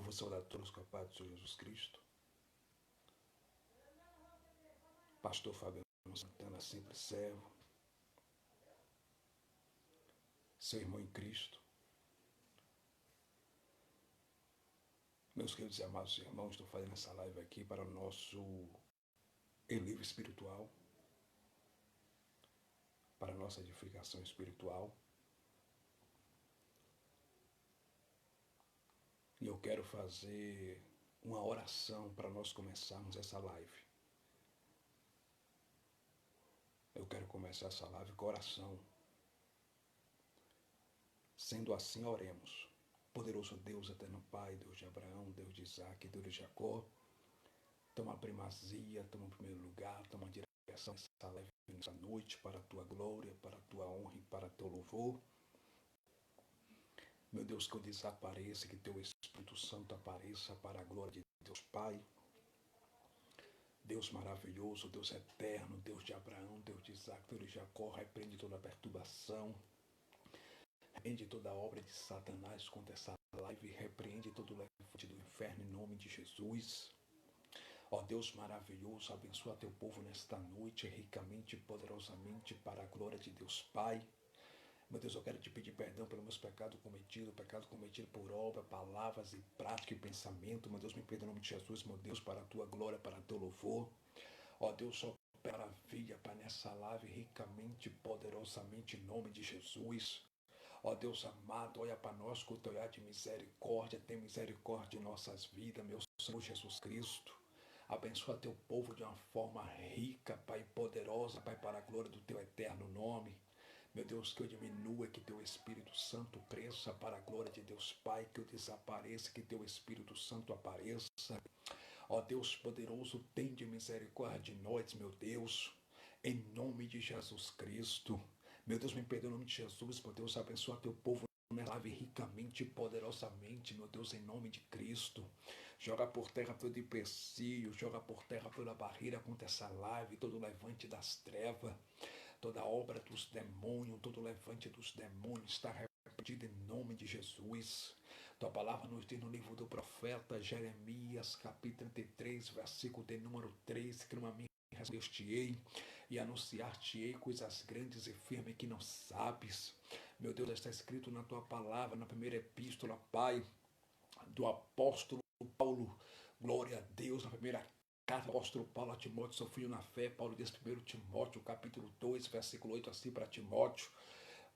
vou saudar todos com a paz do Senhor Jesus Cristo. Pastor Fabiano Santana, sempre servo. Seu irmão em Cristo. Meus queridos e amados irmãos, estou fazendo essa live aqui para o nosso elevio espiritual, para a nossa edificação espiritual. E eu quero fazer uma oração para nós começarmos essa live. Eu quero começar essa live com oração. Sendo assim, oremos. Poderoso Deus, eterno Pai, Deus de Abraão, Deus de Isaac, Deus de Jacó, toma a primazia, toma o primeiro lugar, toma a direção nessa live nessa noite para a tua glória, para a tua honra e para o teu louvor. Meu Deus, que eu desapareça, que teu Espírito Santo apareça para a glória de Deus Pai. Deus maravilhoso, Deus eterno, Deus de Abraão, Deus de Isaac, Deus de Jacó, repreende toda a perturbação, repreende toda a obra de Satanás contra essa live, repreende todo o levante do inferno em nome de Jesus. Ó Deus maravilhoso, abençoa teu povo nesta noite, ricamente e poderosamente, para a glória de Deus Pai. Meu Deus, eu quero te pedir perdão pelos meus pecados cometido por obra, palavras e prática e pensamento. Meu Deus, me perdoa em nome de Jesus, meu Deus, para a tua glória, para o teu louvor. Ó Deus, só maravilha para nessa live, ricamente, poderosamente, em nome de Jesus. Ó Deus amado, olha para nós com o teu olhar de misericórdia, tem misericórdia em nossas vidas, meu Senhor Jesus Cristo. Abençoa teu povo de uma forma rica, Pai, poderosa, Pai, para a glória do teu eterno nome. Meu Deus, que eu diminua, que teu Espírito Santo cresça para a glória de Deus Pai, que eu desapareça, que teu Espírito Santo apareça. Ó Deus poderoso, tende misericórdia de nós, meu Deus, em nome de Jesus Cristo. Meu Deus, me perdoa em nome de Jesus, meu Deus, abençoa teu povo, me lave ricamente e poderosamente, meu Deus, em nome de Cristo. Joga por terra todo empecilho, joga por terra toda barreira contra essa live, todo levante das trevas. Toda obra dos demônios, todo levante dos demônios está repreendido em nome de Jesus. Tua palavra nos diz no livro do profeta Jeremias, capítulo 33, versículo de número 3, que numa minha responder-te-ei e anunciar-te-ei coisas grandes e firmes que não sabes. Meu Deus, está escrito na tua palavra, na primeira epístola, Pai, do apóstolo Paulo. Glória a Deus, na primeira carta do apóstolo Paulo a Timóteo, seu filho na fé. Paulo diz 1 Timóteo, capítulo 2, versículo 8, assim para Timóteo.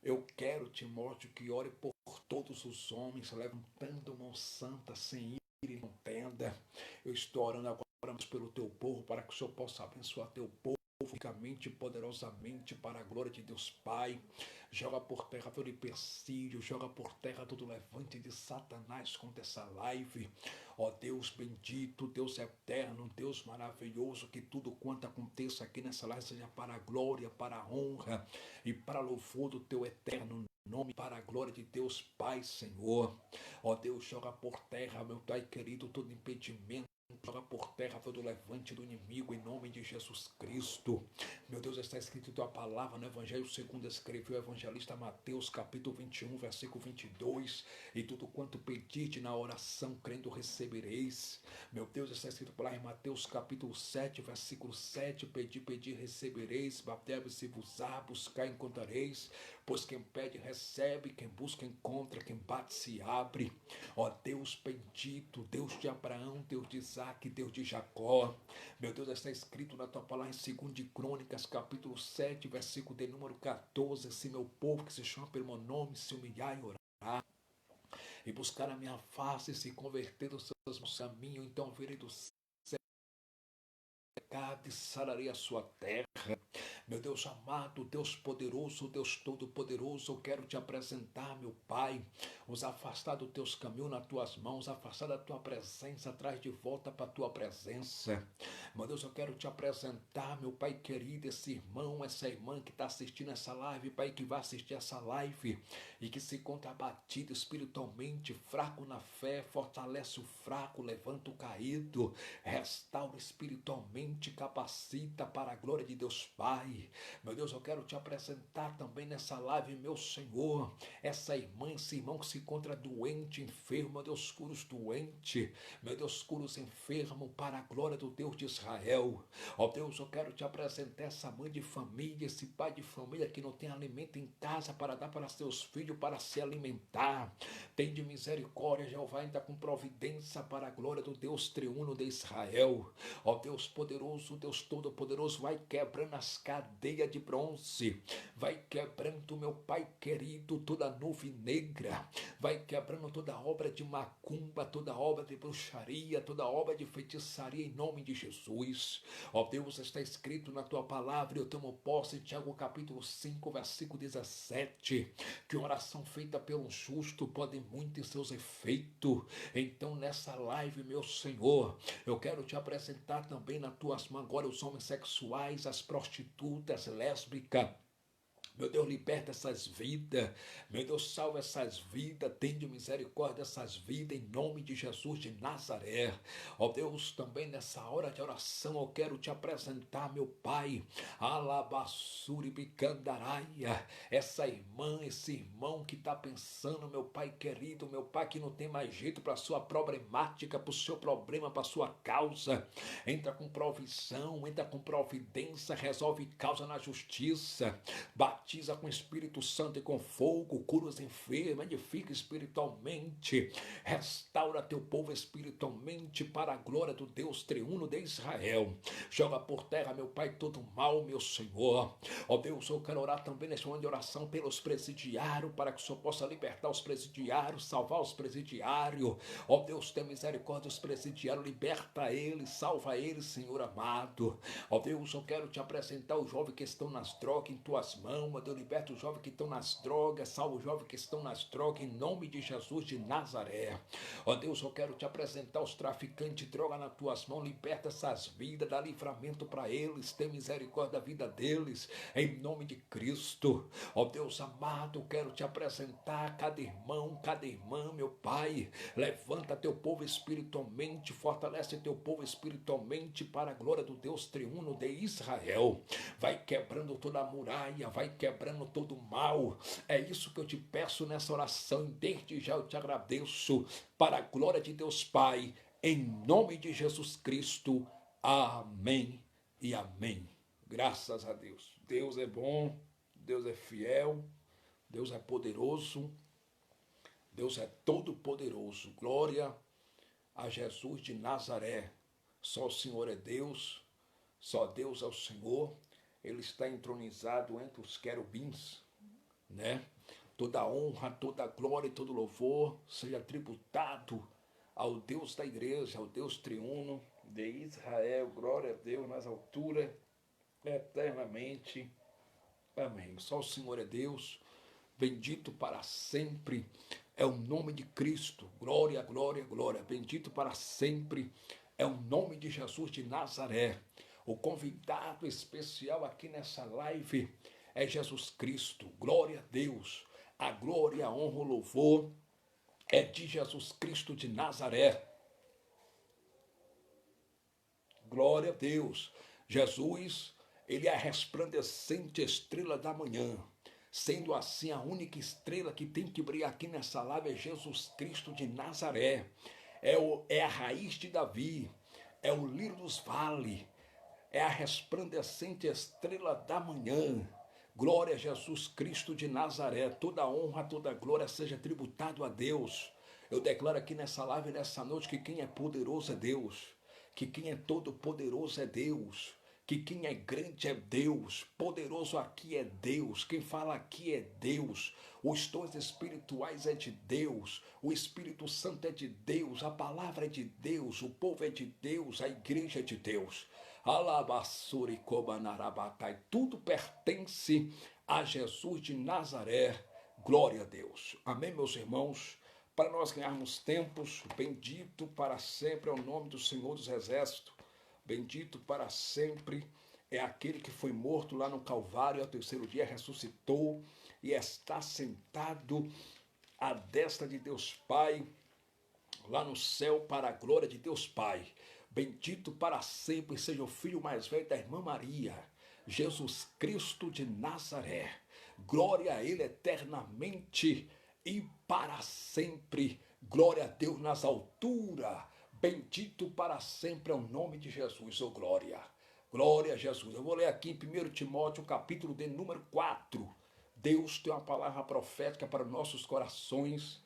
Eu quero, Timóteo, que ore por todos os homens, levantando mão santa, sem ira e contenda. Eu estou orando agora pelo teu povo, para que o Senhor possa abençoar teu povo ricamente e poderosamente para a glória de Deus Pai. Joga por terra todo empecilho, joga por terra todo levante de Satanás contra essa live. Ó Deus bendito, Deus eterno, Deus maravilhoso, que tudo quanto aconteça aqui nessa live seja para a glória, para a honra e para o louvor do teu eterno nome, para a glória de Deus Pai, Senhor. Ó Deus, joga por terra, meu Pai querido, todo impedimento. Joga por terra todo levante do inimigo em nome de Jesus Cristo. Meu Deus, está escrito em tua palavra no Evangelho segundo escreveu o evangelista Mateus, capítulo 21, versículo 22. E tudo quanto pedite na oração, crendo recebereis. Meu Deus, está escrito por lá em Mateus, capítulo 7, versículo 7. Pedir, recebereis. Bater-se-vos-á, buscar, encontrareis. Pois quem pede, recebe. Quem busca, encontra. Quem bate, se abre. Ó Deus bendito, Deus de Abraão, Deus de Isaac, Deus de Jacó. Meu Deus, está escrito na tua palavra em 2 de Crônicas, capítulo 7, versículo de número 14. Se meu povo que se chama pelo meu nome se humilhar e orar e buscar a minha face e se converter dos seus caminhos, então virei do céu e sararei a sua terra. Meu Deus amado, Deus poderoso, Deus todo-poderoso, eu quero te apresentar, meu Pai, os afastar dos teus caminhos nas tuas mãos, afastar da tua presença, traz de volta para a tua presença. Meu Deus, eu quero te apresentar, meu Pai querido, esse irmão, essa irmã que está assistindo essa live, Pai, que vai assistir essa live e que se encontra abatido espiritualmente, fraco na fé, fortalece o fraco, levanta o caído, restaura espiritualmente, capacita para a glória de Deus Pai. Pai. Meu Deus, eu quero te apresentar também nessa live, meu Senhor, essa irmã, esse irmão que se encontra doente, enfermo. Meu Deus, cura os doentes. Meu Deus, cura os enfermos para a glória do Deus de Israel. Ó Deus, eu quero te apresentar essa mãe de família, esse pai de família que não tem alimento em casa para dar para seus filhos para se alimentar. Tem de misericórdia, Jeová, ainda com providência para a glória do Deus triuno de Israel. Ó Deus poderoso, Deus todo-poderoso, vai quebrando as cadeias de bronze, vai quebrando, meu Pai querido, toda nuvem negra, vai quebrando toda obra de macumba, toda obra de bruxaria, toda obra de feitiçaria em nome de Jesus. Ó Deus, está escrito na tua palavra, eu tomo posse em Tiago capítulo 5, versículo 17, que uma oração feita pelo justo pode muito em seus efeitos. Então nessa live, meu Senhor, eu quero te apresentar também nas tuas mãos agora os homens sexuais, as prostitutas, lésbicas. Meu Deus, liberta essas vidas. Meu Deus, salva essas vidas. Tende misericórdia dessas vidas em nome de Jesus de Nazaré. Ó Deus, também nessa hora de oração eu quero te apresentar, meu Pai, Alabassuri Bicandaraia, essa irmã, esse irmão que está pensando, meu Pai querido, meu Pai que não tem mais jeito para a sua problemática, para o seu problema, para a sua causa. Entra com provisão, entra com providência, resolve causa na justiça. Batiza com o Espírito Santo e com fogo, cura os enfermos, edifica espiritualmente, restaura teu povo espiritualmente para a glória do Deus triuno de Israel. Joga por terra, meu Pai, todo mal, meu Senhor. Ó Deus, eu quero orar também nesse momento de oração pelos presidiários, para que o Senhor possa libertar os presidiários, salvar os presidiários. Ó Deus, tem misericórdia dos presidiários, liberta eles, salva eles, Senhor amado. Ó Deus, eu quero te apresentar os jovens que estão nas drogas em tuas mãos. Ó Deus, liberta os jovens que estão nas drogas, salva os jovens que estão nas drogas, em nome de Jesus de Nazaré. Ó Deus, eu quero te apresentar os traficantes de droga nas tuas mãos, liberta essas vidas, dá livramento para eles, tem misericórdia da vida deles, em nome de Cristo. Ó Deus amado, eu quero te apresentar cada irmão, cada irmã, meu Pai, levanta teu povo espiritualmente, fortalece teu povo espiritualmente para a glória do Deus triuno de Israel. Vai quebrando toda a muralha, vai quebrando todo o mal. É isso que eu te peço nessa oração, e desde já eu te agradeço, para a glória de Deus Pai, em nome de Jesus Cristo. Amém e amém. Graças a Deus. Deus é bom, Deus é fiel, Deus é poderoso, Deus é todo-poderoso. Glória a Jesus de Nazaré. Só o Senhor é Deus, só Deus é o Senhor. Ele está entronizado entre os querubins, né? Toda honra, toda glória e todo louvor seja tributado ao Deus da igreja, ao Deus triuno de Israel. Glória a Deus nas alturas, eternamente. Amém. Só o Senhor é Deus, bendito para sempre é o nome de Cristo. Glória, glória, glória. Bendito para sempre é o nome de Jesus de Nazaré. O convidado especial aqui nessa live é Jesus Cristo. Glória a Deus. A glória, a honra, o louvor é de Jesus Cristo de Nazaré. Glória a Deus. Jesus, ele é a resplandecente estrela da manhã. Sendo assim, a única estrela que tem que brilhar aqui nessa live é Jesus Cristo de Nazaré. É a raiz de Davi, é o lírio dos vales, é a resplandecente estrela da manhã. Glória a Jesus Cristo de Nazaré. Toda honra, toda glória seja tributado a Deus. Eu declaro aqui nessa live, nessa noite, que quem é poderoso é Deus, que quem é todo poderoso é Deus, que quem é grande é Deus, poderoso aqui é Deus, quem fala aqui é Deus, os dons espirituais é de Deus, o Espírito Santo é de Deus, a palavra é de Deus, o povo é de Deus, a igreja é de Deus. Alabassuri Kobanarabatai, tudo pertence a Jesus de Nazaré. Glória a Deus. Amém, meus irmãos? Para nós ganharmos tempos, bendito para sempre é o nome do Senhor dos Exércitos. Bendito para sempre é aquele que foi morto lá no Calvário, ao terceiro dia ressuscitou e está sentado à destra de Deus Pai, lá no céu, para a glória de Deus Pai. Bendito para sempre seja o filho mais velho da irmã Maria, Jesus Cristo de Nazaré. Glória a Ele eternamente e para sempre. Glória a Deus nas alturas. Bendito para sempre é o nome de Jesus, oh glória. Glória a Jesus. Eu vou ler aqui em 1 Timóteo, capítulo de número 4. Deus tem uma palavra profética para nossos corações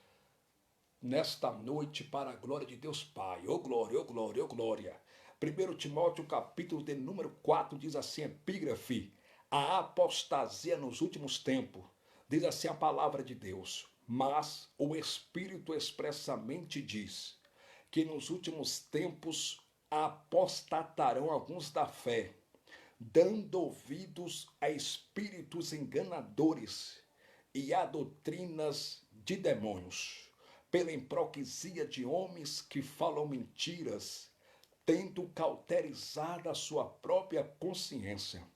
nesta noite, para a glória de Deus Pai. Ô glória, ô glória, ô glória. 1 Timóteo, capítulo de número 4, diz assim, epígrafe, a apostasia nos últimos tempos. Diz assim a palavra de Deus. Mas o Espírito expressamente diz que nos últimos tempos apostatarão alguns da fé, dando ouvidos a espíritos enganadores e a doutrinas de demônios, pela hipocrisia de homens que falam mentiras, tendo cauterizado a sua própria consciência,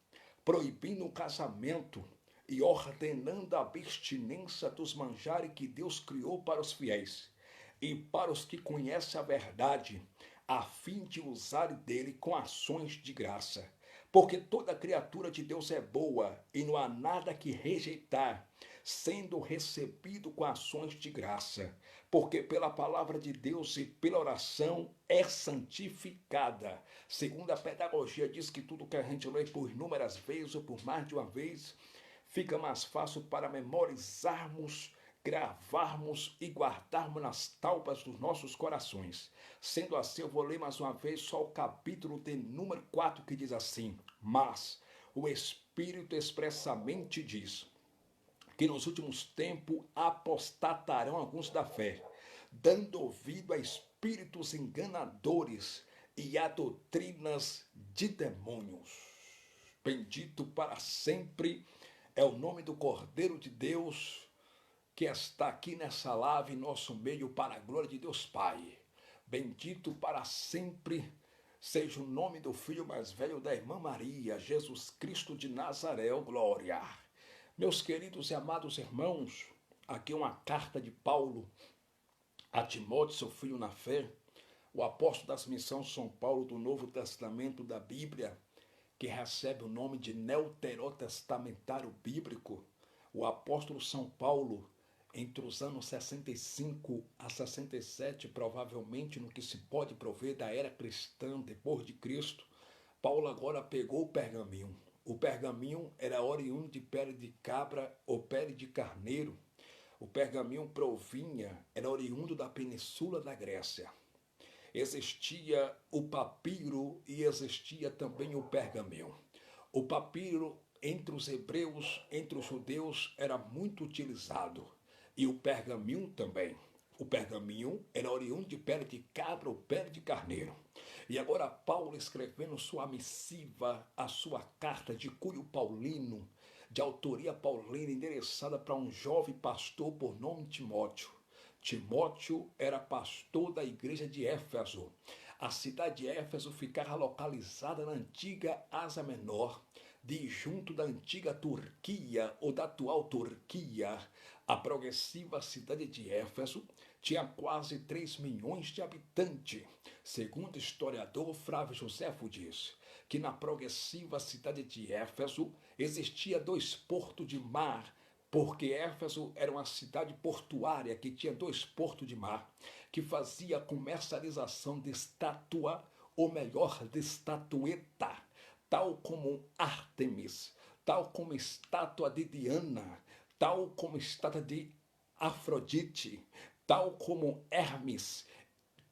proibindo o casamento e ordenando a abstinência dos manjares que Deus criou para os fiéis e para os que conhecem a verdade, a fim de usarem dele com ações de graça. Porque toda criatura de Deus é boa e não há nada que rejeitar, sendo recebido com ações de graça. Porque pela palavra de Deus e pela oração é santificada. Segundo a pedagogia diz que tudo que a gente lê por inúmeras vezes ou por mais de uma vez, fica mais fácil para memorizarmos, gravarmos e guardarmos nas taupas dos nossos corações. Sendo assim, eu vou ler mais uma vez só o capítulo de número 4, que diz assim, mas o Espírito expressamente diz que nos últimos tempos apostatarão alguns da fé, dando ouvido a espíritos enganadores e a doutrinas de demônios. Bendito para sempre é o nome do Cordeiro de Deus, que está aqui nessa live, em nosso meio, para a glória de Deus Pai. Bendito para sempre seja o nome do Filho mais velho da irmã Maria, Jesus Cristo de Nazaré, oh glória. Meus queridos e amados irmãos, aqui uma carta de Paulo a Timóteo, seu filho na fé, o apóstolo das missões São Paulo do Novo Testamento da Bíblia, que recebe o nome de Neoterotestamentário Bíblico, o apóstolo São Paulo, entre os anos 65 a 67, provavelmente no que se pode prover da era cristã depois de Cristo, Paulo agora pegou o pergaminho. O pergaminho era oriundo de pele de cabra ou pele de carneiro. O pergaminho provinha, era oriundo da península da Grécia. Existia o papiro e existia também o pergaminho. O papiro, entre os hebreus, entre os judeus, era muito utilizado. E o pergaminho também. O pergaminho era oriundo de pele de cabra ou pele de carneiro. E agora Paulo, escrevendo sua missiva, a sua carta de cunho paulino, de autoria paulina, endereçada para um jovem pastor por nome Timóteo. Timóteo era pastor da igreja de Éfeso. A cidade de Éfeso ficava localizada na antiga Ásia Menor, junto da antiga Turquia ou da atual Turquia. A progressiva cidade de Éfeso tinha quase 3 milhões de habitantes. Segundo o historiador Flávio Joséfo diz que na progressiva cidade de Éfeso existia 2 portos de mar, porque Éfeso era uma cidade portuária que tinha 2 portos de mar, que fazia comercialização de estátua, ou melhor, de estatueta, tal como Ártemis, tal como estátua de Diana, tal como estátua de Afrodite, tal como Hermes,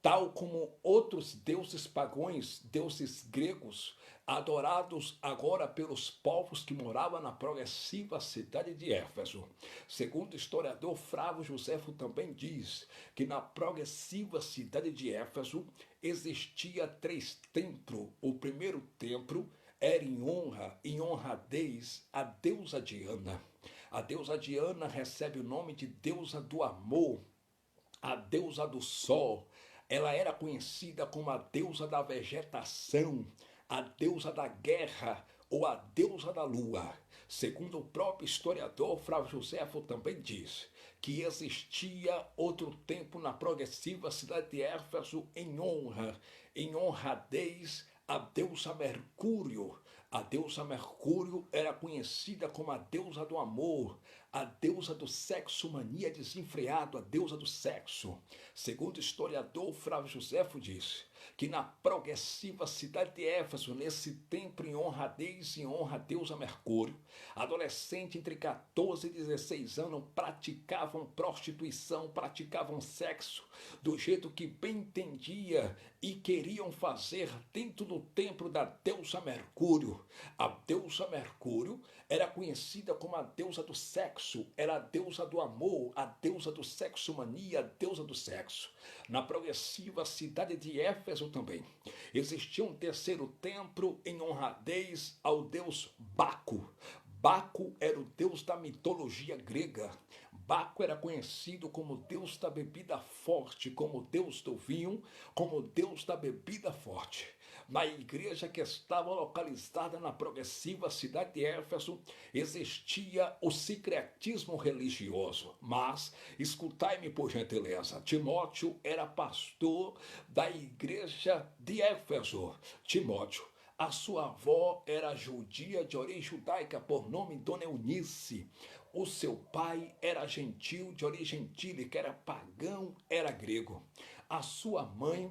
tal como outros deuses pagãos, deuses gregos, adorados agora pelos povos que moravam na progressiva cidade de Éfeso. Segundo o historiador Flávio Joséfo também diz que na progressiva cidade de Éfeso existia 3 templos. O primeiro templo era em honradez a deusa Diana. A deusa Diana recebe o nome de deusa do amor, a deusa do sol. Ela era conhecida como a deusa da vegetação, a deusa da guerra ou a deusa da lua. Segundo o próprio historiador Flávio Joséfo também diz que existia outro tempo na progressiva cidade de Éfeso em honradez a deusa Mercúrio, A deusa Mercúrio era conhecida como a deusa do amor, a deusa do sexo mania desenfreado, a deusa do sexo. Segundo o historiador Flávio Josefo disse que na progressiva cidade de Éfeso, nesse templo em honradez e honra a deusa Mercúrio, adolescentes entre 14 e 16 anos praticavam prostituição, praticavam sexo do jeito que bem entendia e queriam fazer dentro do templo da deusa Mercúrio. A deusa Mercúrio era conhecida como a deusa do sexo, era a deusa do amor, a deusa do sexo mania, a deusa do sexo. Na progressiva cidade de Éfeso também existia um terceiro templo em honradez ao deus Baco. Baco era o deus da mitologia grega. Baco era conhecido como deus da bebida forte, como deus do vinho, como deus da bebida forte. Na igreja que estava localizada na progressiva cidade de Éfeso, existia o secretismo religioso. Mas, escutai-me por gentileza, Timóteo era pastor da igreja de Éfeso. Timóteo, a sua avó era judia de origem judaica por nome Dona Eunice. O seu pai era gentil de origem gentílica, era pagão, era grego. A sua mãe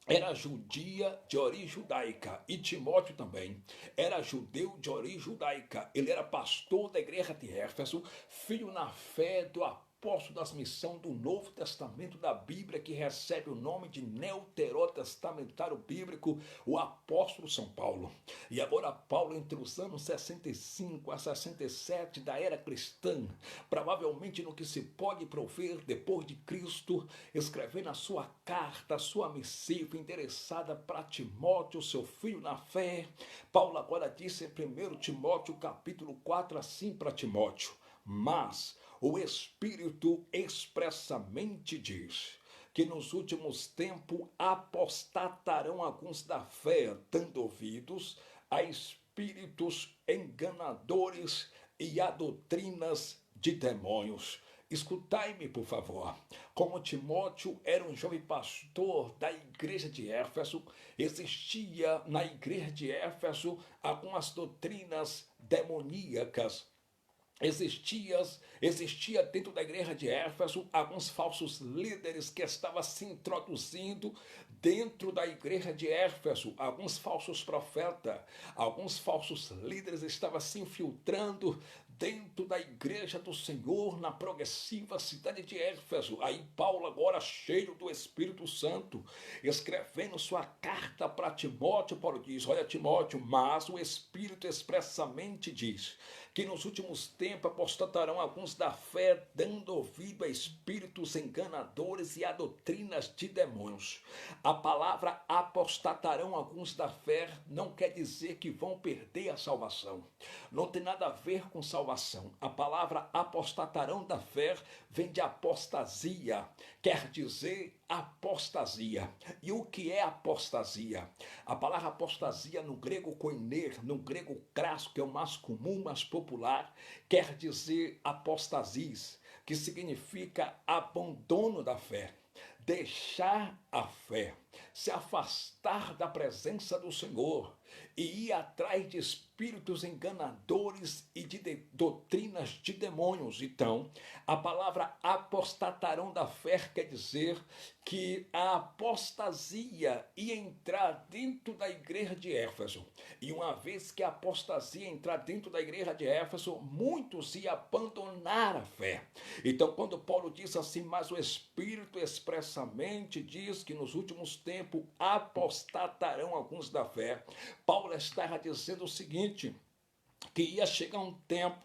era judia de origem judaica e Timóteo também era judeu de origem judaica. Ele era pastor da igreja de Éfeso, filho na fé do apóstolo das missões do Novo Testamento da Bíblia, que recebe o nome de neoterotestamentário bíblico, o apóstolo São Paulo. E agora Paulo, entre os anos 65 a 67 da era cristã, provavelmente no que se pode prover depois de Cristo, escrevendo a sua carta, a sua missiva interessada para Timóteo, seu filho na fé. Paulo agora disse em 1 Timóteo capítulo 4 assim para Timóteo: mas o Espírito expressamente diz que nos últimos tempos apostatarão alguns da fé, dando ouvidos a espíritos enganadores e a doutrinas de demônios. Escutai-me, por favor. Como Timóteo era um jovem pastor da igreja de Éfeso, existia na igreja de Éfeso algumas doutrinas demoníacas. Existia dentro da igreja de Éfeso alguns falsos líderes que estavam se introduzindo dentro da igreja de Éfeso, alguns falsos profetas, alguns falsos líderes estavam se infiltrando dentro da igreja do Senhor na progressiva cidade de Éfeso. Aí Paulo, agora cheio do Espírito Santo, escrevendo sua carta para Timóteo, Paulo diz: olha, Timóteo, mas o Espírito expressamente diz que nos últimos tempos apostatarão alguns da fé, dando ouvido a espíritos enganadores e a doutrinas de demônios. A palavra apostatarão alguns da fé não quer dizer que vão perder a salvação. Não tem nada a ver com salvação. A palavra apostatarão da fé vem de apostasia, quer dizer apostasia. E o que é apostasia? A palavra apostasia no grego koiner, no grego crasso, que é o mais comum, mais popular, quer dizer apostasis, que significa abandono da fé, deixar a fé, se afastar da presença do Senhor e ir atrás de espíritos enganadores e de doutrinas de demônios. Então, a palavra apostatarão da fé quer dizer que a apostasia ia entrar dentro da igreja de Éfeso. E uma vez que a apostasia entrar dentro da igreja de Éfeso, muitos iam abandonar a fé. Então, quando Paulo diz assim, mas o Espírito expressamente diz que nos últimos tempos apostatarão alguns da fé, Paulo estava dizendo o seguinte, que ia chegar um tempo,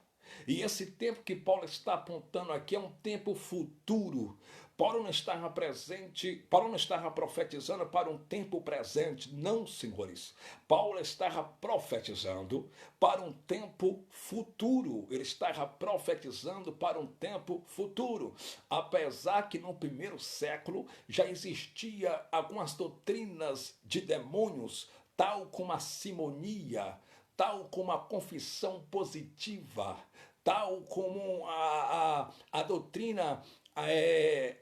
e esse tempo que Paulo está apontando aqui é um tempo futuro. Paulo não estava presente, Paulo não estava profetizando para um tempo presente, não, senhores. Paulo estava profetizando para um tempo futuro. Ele estava profetizando para um tempo futuro. Apesar que no primeiro século já existia algumas doutrinas de demônios, tal como a simonia, tal como a confissão positiva, tal como a doutrina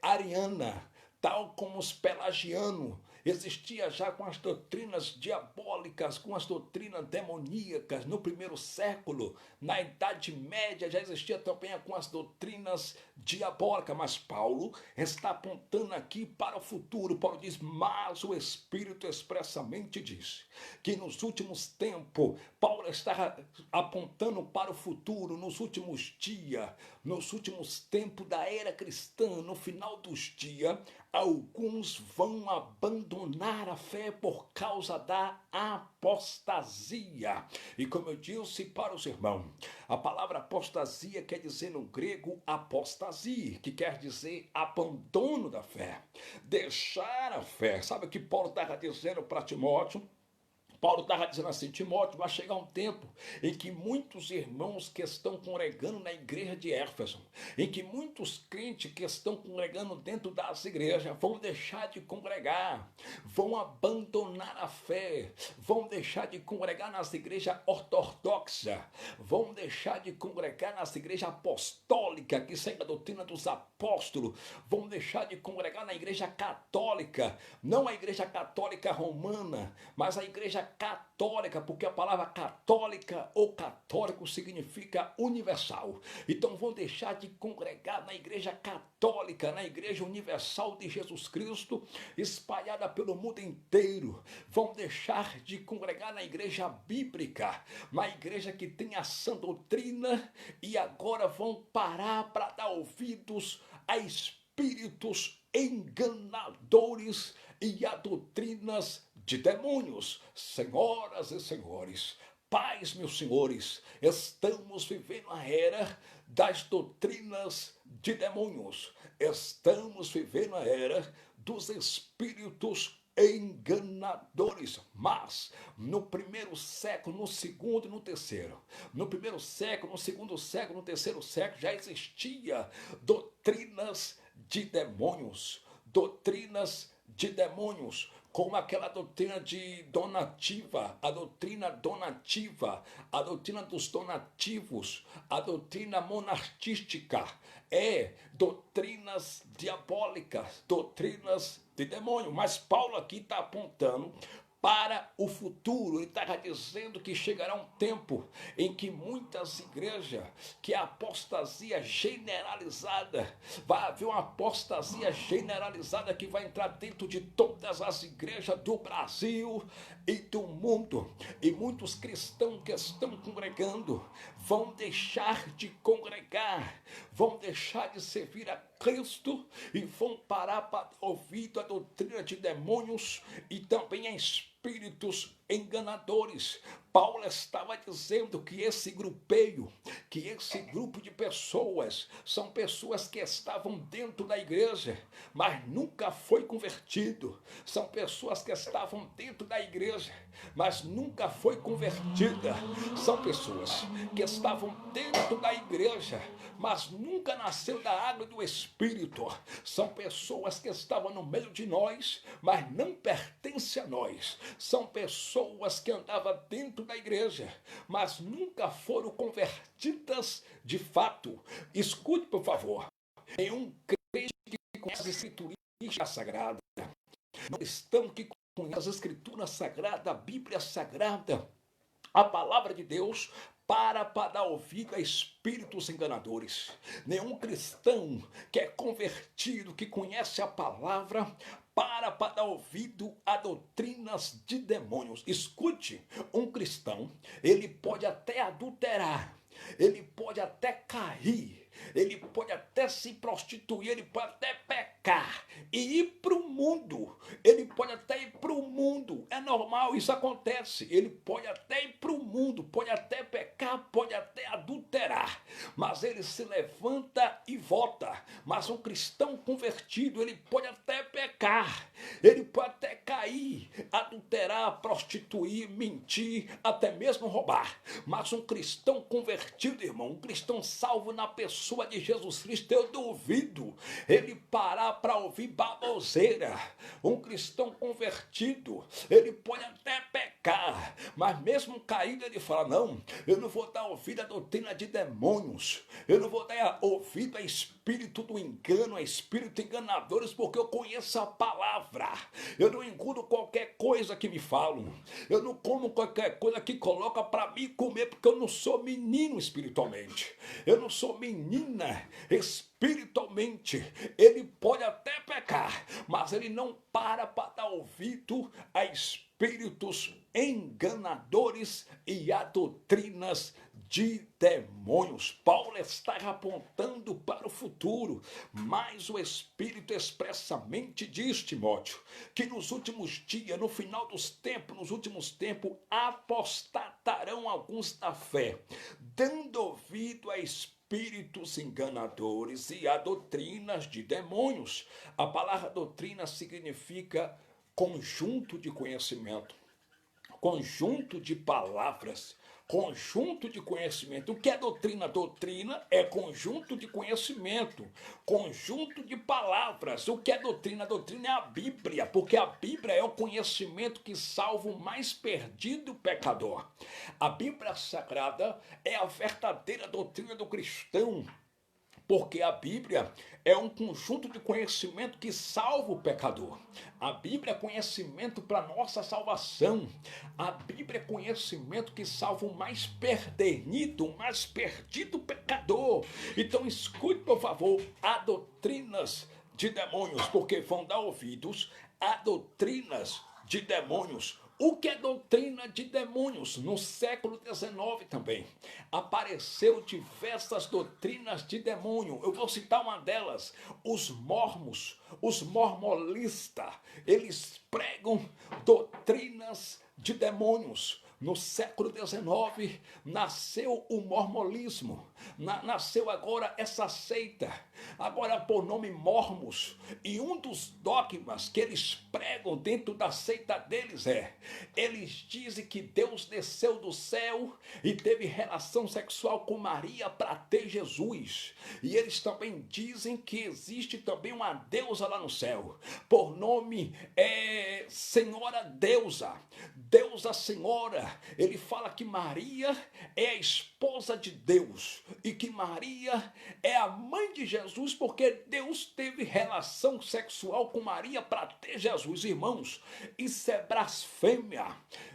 ariana, tal como os pelagianos. existia já com as doutrinas diabólicas, com as doutrinas demoníacas no primeiro século. Na Idade Média já existia também com as doutrinas diabólicas, mas Paulo está apontando aqui para o futuro. Paulo diz, mas o Espírito expressamente diz que nos últimos tempos, Paulo está apontando para o futuro, nos últimos dias, nos últimos tempos da era cristã, no final dos dias, alguns vão abandonar a fé por causa da apostasia. E como eu disse para os irmãos, a palavra apostasia quer dizer no grego apostasia, que quer dizer abandono da fé, deixar a fé. Sabe o que Paulo estava dizendo para Timóteo? Paulo estava dizendo assim, Timóteo, vai chegar um tempo em que muitos irmãos que estão congregando na igreja de Éfeso, em que muitos crentes que estão congregando dentro das igrejas vão deixar de congregar, vão abandonar a fé, vão deixar de congregar nas igrejas ortodoxas, vão deixar de congregar nas igrejas apostólicas, que segue a doutrina dos apóstolos, vão deixar de congregar na igreja católica, não a igreja católica romana, mas a igreja católica, porque a palavra católica ou católico significa universal. Então vão deixar de congregar na igreja católica, na igreja universal de Jesus Cristo, espalhada pelo mundo inteiro. Vão deixar de congregar na igreja bíblica, na igreja que tem a sã doutrina, e agora vão parar para dar ouvidos a espíritos enganadores e a doutrinas de demônios. Senhoras e senhores, pais, meus senhores, estamos vivendo a era das doutrinas de demônios. Estamos vivendo a era dos espíritos enganadores. Mas no primeiro século, no segundo e no terceiro, no primeiro século, no segundo século, no terceiro século, já existia doutrinas de demônios, como aquela doutrina de donativa, a doutrina dos donativos, a doutrina monarquística, doutrinas diabólicas, doutrinas de demônio. Mas Paulo aqui está apontando para o futuro. Ele está dizendo que chegará um tempo em que muitas igrejas, que a apostasia generalizada, vai haver uma apostasia generalizada que vai entrar dentro de todas as igrejas do Brasil e do mundo. E muitos cristãos que estão congregando vão deixar de congregar, vão deixar de servir a Cristo e vão parar para ouvir a doutrina de demônios e também a espíritos enganadores. Paulo estava dizendo que esse grupeio, que esse grupo de pessoas, são pessoas que estavam dentro da igreja, mas nunca foi convertido. São pessoas que estavam dentro da igreja, mas nunca foi convertida. São pessoas que estavam dentro da igreja, mas nunca nasceu da água do Espírito. São pessoas que estavam no meio de nós, mas não pertencem a nós. São pessoas que andavam dentro da igreja, mas nunca foram convertidas de fato. Escute, por favor. Nenhum crente que conhece a Escritura Sagrada, não cristão que conhece a Escritura Sagrada, a Bíblia Sagrada, a Palavra de Deus, para dar ouvido a espíritos enganadores. Nenhum cristão que é convertido, que conhece a palavra, para dar ouvido a doutrinas de demônios. Escute, um cristão, ele pode até adulterar, ele pode até cair, ele pode até se prostituir, ele pode até pecar e ir para o mundo. Ele pode até ir para o mundo. É normal, isso acontece. Ele pode até ir para o mundo, pode até pecar, pode até adulterar. Mas ele se levanta e volta. Mas um cristão convertido, ele pode até pecar, ele pode até cair, adulterar, prostituir, mentir, até mesmo roubar. Mas um cristão convertido, irmão, um cristão salvo na pessoa de Jesus Cristo, eu duvido ele parar para ouvir baboseira. Um cristão convertido, ele pode até pecar, mas mesmo caído ele fala, não, eu não vou dar ouvido à doutrina de demônios, eu não vou dar ouvido a espírito do engano, a espírito enganadores, porque eu conheço a palavra. palavra. Eu não engulo qualquer coisa que me falam. Eu não como qualquer coisa que coloca para mim comer, porque eu não sou menino espiritualmente. Eu não sou menina espiritualmente. Ele pode até pecar, mas ele não para dar ouvido a espíritos enganadores e a doutrinas de demônios. Paulo está apontando para o futuro, mas o Espírito expressamente diz, Timóteo, que nos últimos dias, no final dos tempos, nos últimos tempos, apostatarão alguns da fé, dando ouvido a espíritos enganadores e a doutrinas de demônios. A palavra doutrina significa conjunto de conhecimento, conjunto de palavras, conjunto de conhecimento. O que é doutrina? Doutrina é conjunto de conhecimento, conjunto de palavras. O que é doutrina? Doutrina é a Bíblia, porque a Bíblia é o conhecimento que salva o mais perdido pecador. A Bíblia Sagrada é a verdadeira doutrina do cristão, porque a Bíblia é um conjunto de conhecimento que salva o pecador. A Bíblia é conhecimento para nossa salvação. A Bíblia é conhecimento que salva o mais perdido, o mais perdido pecador. Então escute, por favor, há doutrinas de demônios, porque vão dar ouvidos a doutrinas de demônios. O que é doutrina de demônios? No século XIX também apareceu diversas doutrinas de demônio. Eu vou citar uma delas. Os mormons, os mormonistas, eles pregam doutrinas de demônios. No século XIX nasceu o mormonismo, nasceu agora essa seita, agora por nome Mormons, e um dos dogmas que eles pregam dentro da seita deles eles dizem que Deus desceu do céu e teve relação sexual com Maria para ter Jesus, e eles também dizem que existe também uma deusa lá no céu, por nome Senhora Deusa, Deusa Senhora. Ele fala que Maria é a esposa de Deus e que Maria é a mãe de Jesus, porque Deus teve relação sexual com Maria para ter Jesus. Irmãos, isso é blasfêmia,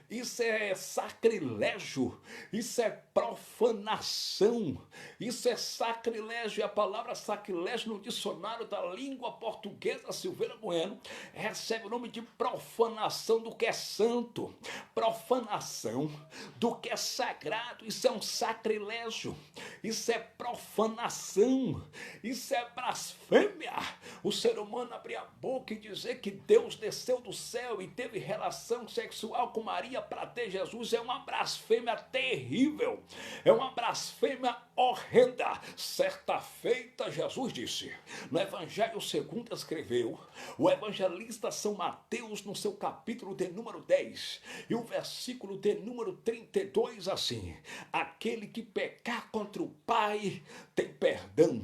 isso é sacrilégio, isso é profanação, isso é sacrilégio. E a palavra sacrilégio no dicionário da língua portuguesa Silveira Bueno recebe o nome de profanação do que é santo, profanação do que é sagrado. Isso é um sacrilégio, isso é profanação, isso é blasfêmia. O ser humano abrir a boca e dizer que Deus desceu do céu e teve relação sexual com Maria para ter Jesus é uma blasfêmia terrível, é uma blasfêmia horrenda. Certa feita Jesus disse, no Evangelho segundo escreveu o evangelista São Mateus, no seu capítulo de número 10 e o versículo de número 32, assim: aquele que pecar contra o Pai tem perdão,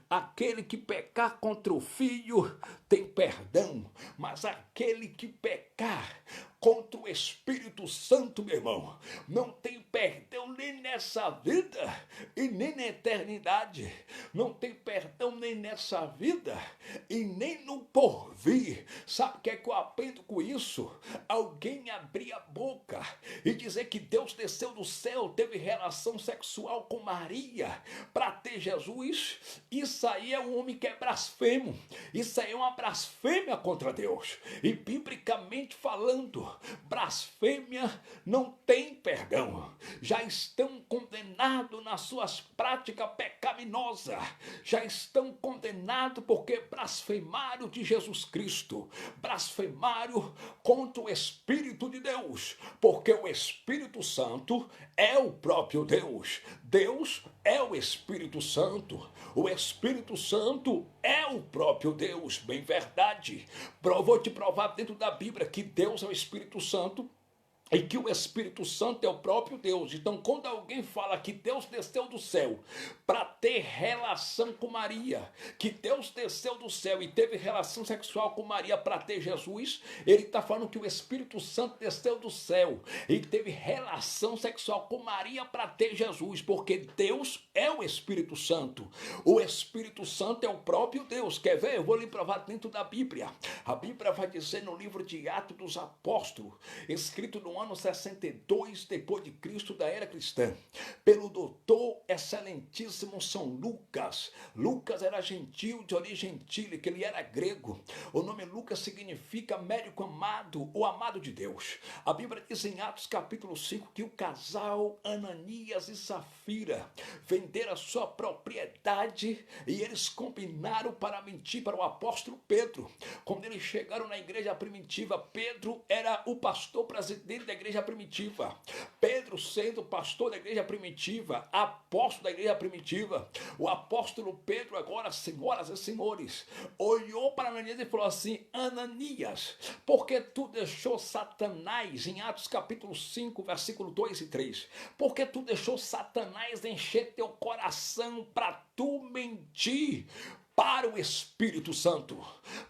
aquele que pecar contra o Filho tem perdão, mas aquele que pecar contra o Espírito Santo, meu irmão, não tem perdão nem nessa vida e nem na eternidade. Não tem perdão nem nessa vida e nem no porvir. Sabe o que é que eu aprendo com isso? Alguém abrir a boca e dizer que Deus desceu do céu, teve relação sexual com Maria para ter Jesus, isso aí é um homem que é blasfemo, isso aí é uma blasfêmia contra Deus. E biblicamente falando, blasfêmia não tem perdão, já estão condenados nas suas práticas pecaminosas, já estão condenados porque blasfemaram de Jesus Cristo, blasfemaram contra o Espírito de Deus, porque o Espírito Santo é o próprio Deus, Deus é o Espírito Santo, o Espírito Santo é o próprio Deus, bem verdade. Vou te provar dentro da Bíblia que Deus é o Espírito Santo, e que o Espírito Santo é o próprio Deus. Então, quando alguém fala que Deus desceu do céu para ter relação com Maria, que Deus desceu do céu e teve relação sexual com Maria para ter Jesus, ele está falando que o Espírito Santo desceu do céu e teve relação sexual com Maria para ter Jesus, porque Deus é o Espírito Santo. O Espírito Santo é o próprio Deus. Quer ver? Eu vou lhe provar dentro da Bíblia. A Bíblia vai dizer no livro de Atos dos Apóstolos, escrito no ano 62 depois de Cristo, da era cristã, pelo doutor excelentíssimo São Lucas. Lucas era gentil, de origem gentílica, ele era grego. O nome Lucas significa médico amado, o amado de Deus. A Bíblia diz em Atos capítulo 5 que o casal Ananias e Safira venderam a sua propriedade e eles combinaram para mentir para o apóstolo Pedro. Quando eles chegaram na igreja primitiva, Pedro era o pastor presidente da igreja primitiva. Pedro, sendo pastor da igreja primitiva, apóstolo da igreja primitiva, o apóstolo Pedro agora, senhoras e senhores, olhou para Ananias e falou assim: Ananias, porque tu deixou Satanás, em Atos capítulo 5, versículo 2 e 3, porque tu deixou Satanás encher teu coração para tu mentir para o Espírito Santo?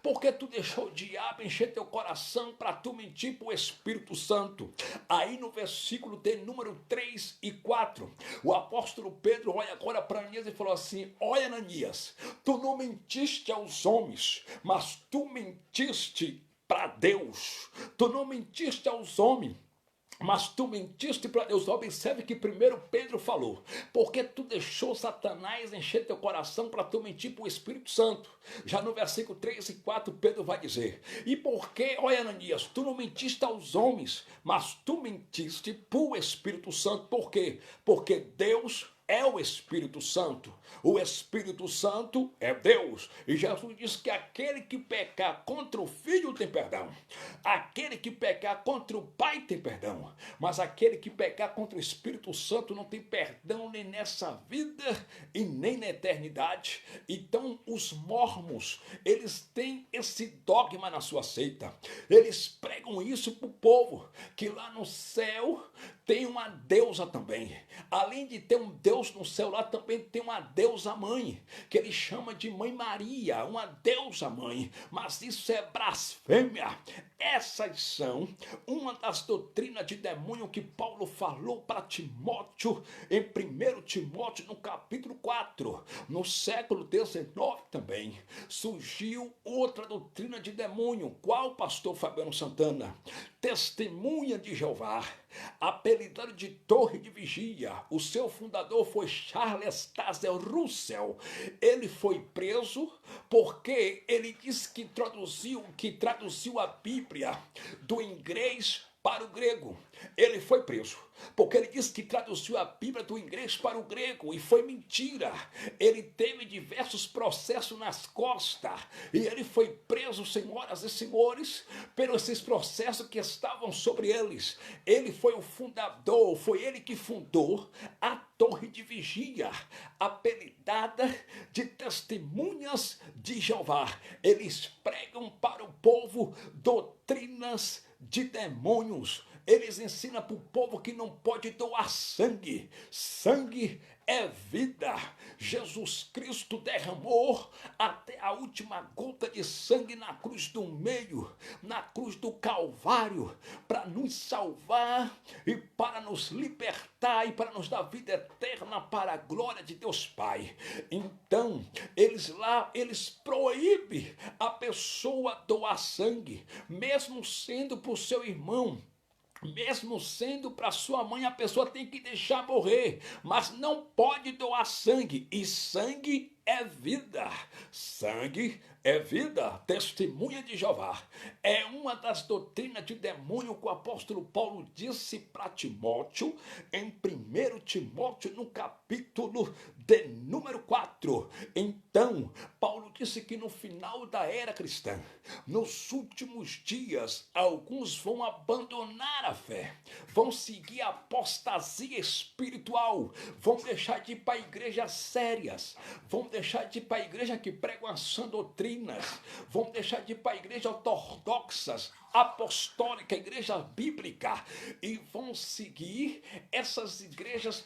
Porque tu deixou o diabo encher teu coração para tu mentir para o Espírito Santo? Aí no versículo de número 3 e 4, o apóstolo Pedro olha agora para Ananias e falou assim: olha, Ananias, tu não mentiste aos homens, mas tu mentiste para Deus. Tu não mentiste aos homens, mas tu mentiste para Deus. Observe que primeiro Pedro falou: porque tu deixou Satanás encher teu coração para tu mentir para o Espírito Santo. Já no versículo 3 e 4, Pedro vai dizer: e porque, olha, Ananias, tu não mentiste aos homens, mas tu mentiste para o Espírito Santo. Por quê? Porque Deus é o Espírito Santo. O Espírito Santo é Deus. E Jesus diz que aquele que pecar contra o Filho tem perdão. Aquele que pecar contra o Pai tem perdão. Mas aquele que pecar contra o Espírito Santo não tem perdão nem nessa vida e nem na eternidade. Então os mormons, eles têm esse dogma na sua seita. Eles pregam isso para o povo, que lá no céu tem uma deusa também. Além de ter um Deus no céu, lá também tem uma deusa mãe, que ele chama de Mãe Maria, uma deusa mãe. Mas isso é blasfêmia. Essas são uma das doutrinas de demônio que Paulo falou para Timóteo, em 1 Timóteo, no capítulo 4. No século XIX também surgiu outra doutrina de demônio. Qual, pastor Fabiano Santana? Testemunha de Jeová, apelidado de Torre de Vigia. O seu fundador foi Charles Taze Russell. Ele foi preso porque ele disse que traduziu a Bíblia do inglês para o grego. Ele foi preso porque ele disse que traduziu a Bíblia do inglês para o grego, e foi mentira. Ele teve diversos processos nas costas e ele foi preso, senhoras e senhores, pelos esses processos que estavam sobre eles. Ele foi o fundador, foi ele que fundou a Torre de Vigia, apelidada de Testemunhas de Jeová. Eles pregam para o povo doutrinas de demônios. Eles ensinam para o povo que não pode doar sangue. Sangue é vida. Jesus Cristo derramou até a última gota de sangue na cruz do meio, na cruz do Calvário, para nos salvar e para nos libertar e para nos dar vida eterna para a glória de Deus Pai. Então, eles proíbem a pessoa doar sangue, mesmo sendo para o seu irmão. Mesmo sendo para sua mãe, a pessoa tem que deixar morrer, mas não pode doar sangue, e sangue é vida. Sangue é vida. Testemunha de Jeová é uma das doutrinas de demônio que o apóstolo Paulo disse para Timóteo, em 1 Timóteo, no capítulo de número 4. Então, Paulo disse que no final da era cristã, nos últimos dias, alguns vão abandonar a fé, vão seguir a apostasia espiritual, vão deixar de ir para igrejas sérias, vão deixar de ir para a igreja que pregam as sãs doutrinas, vão deixar de ir para a igreja ortodoxas, apostólica, igreja bíblica, e vão seguir essas igrejas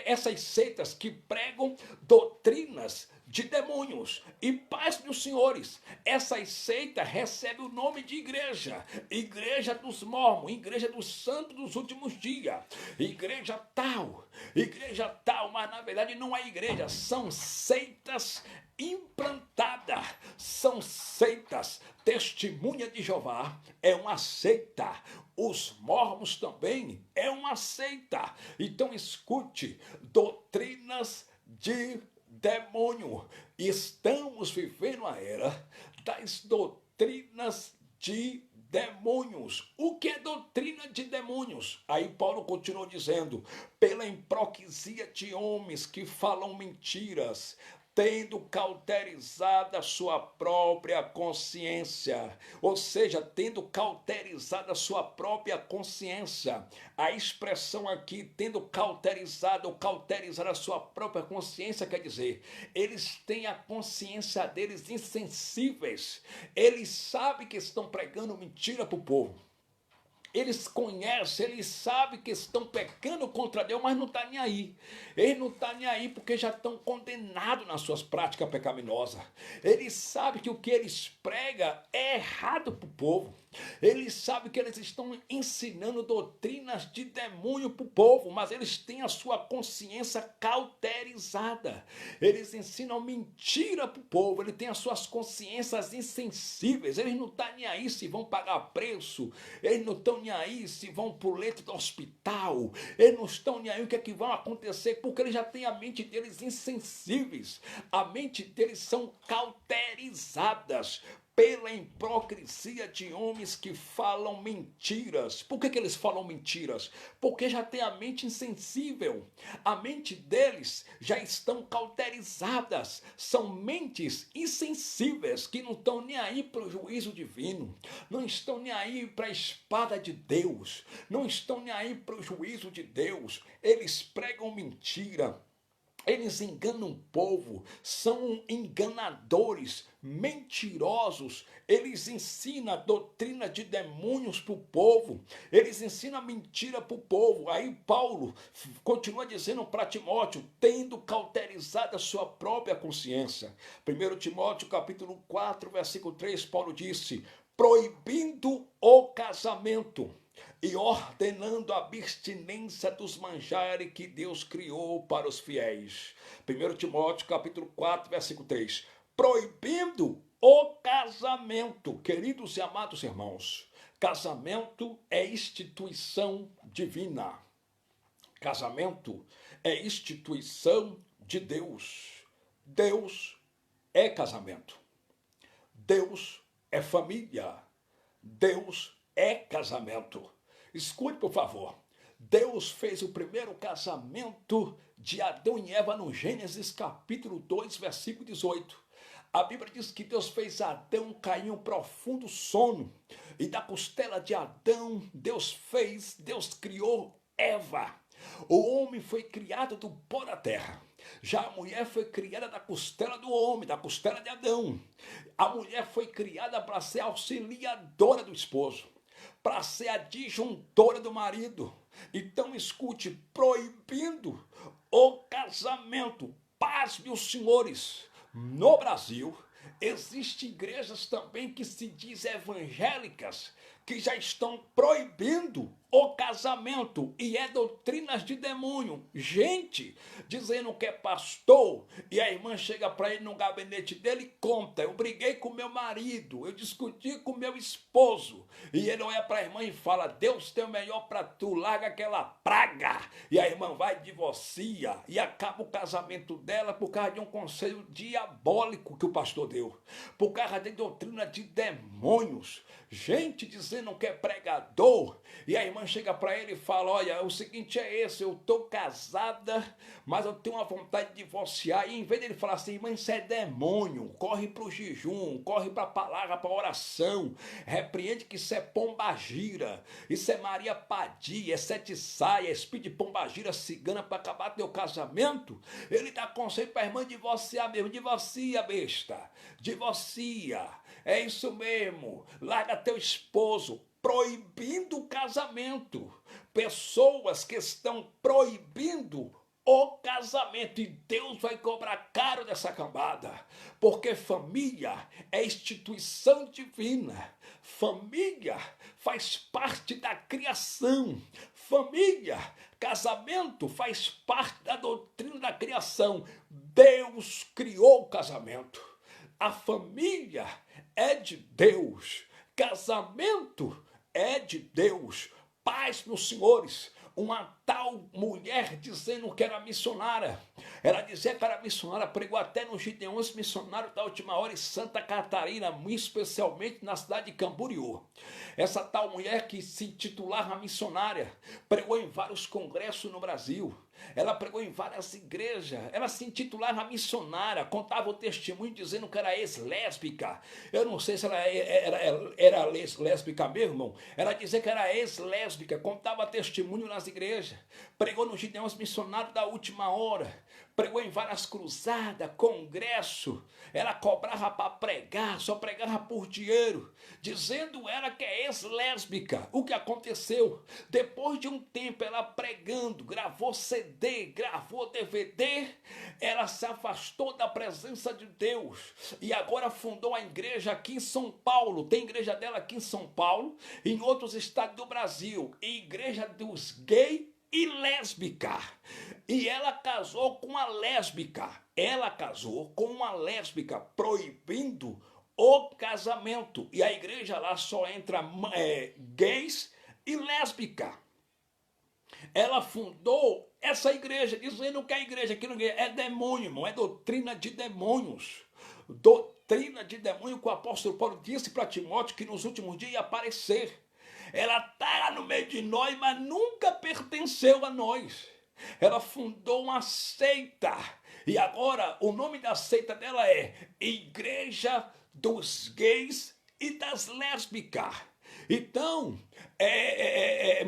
essas seitas que pregam doutrinas de demônios. E paz dos senhores, essas seitas recebem o nome de igreja, igreja dos mormons, igreja dos santos dos últimos dias, igreja tal, mas na verdade não é igreja, são seitas implantadas, são seitas. Testemunha de Jeová é uma seita, os mormons também é uma seita. Então escute, doutrinas de demônio. Estamos vivendo a era das doutrinas de demônios. O que é doutrina de demônios? Aí Paulo continuou dizendo: pela hipocrisia de homens que falam mentiras, tendo cauterizado a sua própria consciência. Ou seja, tendo cauterizado a sua própria consciência. A expressão aqui, tendo cauterizado ou cauterizar a sua própria consciência, quer dizer, eles têm a consciência deles insensíveis. Eles sabem que estão pregando mentira para o povo. Eles conhecem, eles sabem que estão pecando contra Deus, mas não estão nem aí. Eles não estão nem aí porque já estão condenados nas suas práticas pecaminosas. Eles sabem que o que eles pregam é errado para o povo. Eles sabem que eles estão ensinando doutrinas de demônio para o povo, mas eles têm a sua consciência cauterizada. Eles ensinam mentira para o povo, eles têm as suas consciências insensíveis. Eles não estão nem aí se vão pagar preço, eles não estão nem aí se vão para o leito do hospital, eles não estão nem aí o que é que vai acontecer, porque eles já têm a mente deles insensíveis, a mente deles são cauterizadas pela hipocrisia de homens que falam mentiras. Por que eles falam mentiras? Porque já tem a mente insensível. A mente deles já estão cauterizadas. São mentes insensíveis que não estão nem aí para o juízo divino. Não estão nem aí para a espada de Deus. Não estão nem aí para o juízo de Deus. Eles pregam mentira. Eles enganam o povo, são enganadores, mentirosos. Eles ensinam a doutrina de demônios para o povo. Eles ensinam mentira para o povo. Aí Paulo continua dizendo para Timóteo, tendo cauterizado a sua própria consciência. 1 Timóteo capítulo 4, versículo 3, Paulo disse, proibindo o casamento e ordenando a abstinência dos manjares que Deus criou para os fiéis. 1 Timóteo capítulo 4, versículo 3. Proibindo o casamento. Queridos e amados irmãos, casamento é instituição divina. Casamento é instituição de Deus. Deus é casamento. Deus é família. Deus é casamento. Escute, por favor. Deus fez o primeiro casamento de Adão e Eva no Gênesis capítulo 2, versículo 18. A Bíblia diz que Deus fez Adão cair em um profundo sono. E da costela de Adão, Deus criou Eva. O homem foi criado do pó da terra. Já a mulher foi criada da costela do homem, da costela de Adão. A mulher foi criada para ser auxiliadora do esposo, para ser a disjuntora do marido. Então escute, proibindo o casamento. Pasme os senhores, no Brasil existem igrejas também que se dizem evangélicas, que já estão proibindo o casamento, e é doutrinas de demônio. Gente dizendo que é pastor, e a irmã chega para ele no gabinete dele e conta, eu briguei com meu marido, eu discuti com meu esposo, e ele olha para a irmã e fala, Deus tem o melhor para tu, larga aquela praga, e a irmã vai e divorcia, e acaba o casamento dela por causa de um conselho diabólico que o pastor deu, por causa de doutrina de demônios. Gente dizendo que é pregador, e a irmã irmã chega para ele e fala, olha, o seguinte é esse, eu estou casada, mas eu tenho uma vontade de divorciar. E em vez dele falar assim, irmã, isso é demônio, corre para o jejum, corre para a palavra, para a oração, repreende que isso é pombagira, isso é Maria Padia, é sete saia, é espírito de pombagira cigana para acabar teu casamento. Ele dá conselho para a irmã divorciar mesmo, divorcia, besta, divorcia, é isso mesmo, larga teu esposo, proibindo o casamento. Pessoas que estão proibindo o casamento. E Deus vai cobrar caro dessa cambada. Porque família é instituição divina. Família faz parte da criação. Família, casamento faz parte da doutrina da criação. Deus criou o casamento. A família é de Deus. Casamento é de Deus. Paz, meus senhores. Uma tal mulher dizendo que era missionária. Ela dizia que era missionária, pregou até nos Gideões missionários da última hora em Santa Catarina, especialmente na cidade de Camboriú. Essa tal mulher que se titulava missionária, pregou em vários congressos no Brasil. Ela pregou em várias igrejas. Ela se intitulava missionária, contava o testemunho dizendo que era ex-lésbica. Eu não sei se ela era lésbica mesmo, irmão. Ela dizia que era ex-lésbica, contava testemunho nas igrejas. Pregou nos Gideões missionários da última hora. Pregou em várias cruzadas, congresso. Ela cobrava para pregar, só pregava por dinheiro. Dizendo ela que é ex-lésbica. O que aconteceu? Depois de um tempo ela pregando, gravou CD, gravou DVD, ela se afastou da presença de Deus. E agora fundou a igreja aqui em São Paulo. Tem igreja dela aqui em São Paulo, em outros estados do Brasil. Igreja dos gays e lésbica. E ela casou com uma lésbica. Ela casou com uma lésbica, proibindo o casamento. E a igreja lá só entra gays e lésbica. Ela fundou essa igreja, dizendo que a igreja aqui é demônio, irmão, é doutrina de demônios. Doutrina de demônio que o apóstolo Paulo disse para Timóteo que nos últimos dias ia aparecer. Ela está no meio de nós, mas nunca pertenceu a nós. Ela fundou uma seita. E agora o nome da seita dela é Igreja dos Gays e das Lésbicas. Então,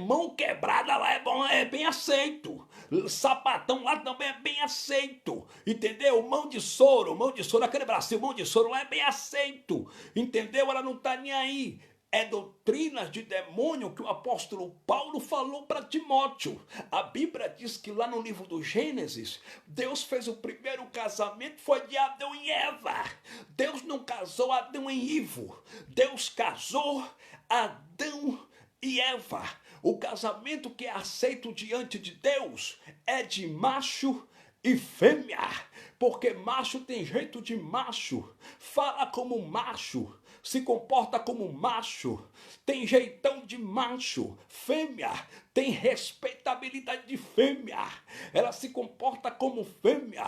mão quebrada lá é bom, é bem aceito. Sapatão lá também é bem aceito. Entendeu? Mão de soro, aquele bracinho, mão de soro lá é bem aceito. Entendeu? Ela não está nem aí. É doutrinas de demônio que o apóstolo Paulo falou para Timóteo. A Bíblia diz que lá no livro do Gênesis, Deus fez o primeiro casamento, foi de Adão e Eva. Deus não casou Adão e Ivo. Deus casou Adão e Eva. O casamento que é aceito diante de Deus é de macho e fêmea. Porque macho tem jeito de macho, fala como macho, se comporta como macho, tem jeitão de macho. Fêmea tem respeitabilidade de fêmea, ela se comporta como fêmea,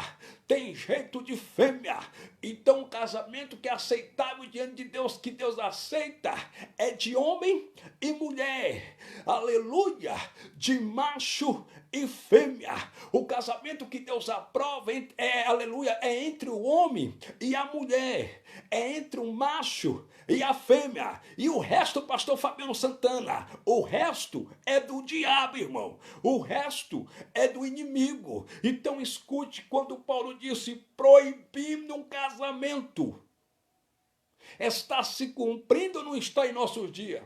tem jeito de fêmea. Então o casamento que é aceitável diante de Deus, que Deus aceita, é de homem e mulher, aleluia, de macho e fêmea. O casamento que Deus aprova aleluia, é entre o homem e a mulher, é entre o macho e a fêmea. E o resto, pastor Fabiano Santana, o resto é do diabo, irmão. O resto é do inimigo. Então escute quando Paulo disse proibindo um casamento. Está se cumprindo ou não está em nossos dias?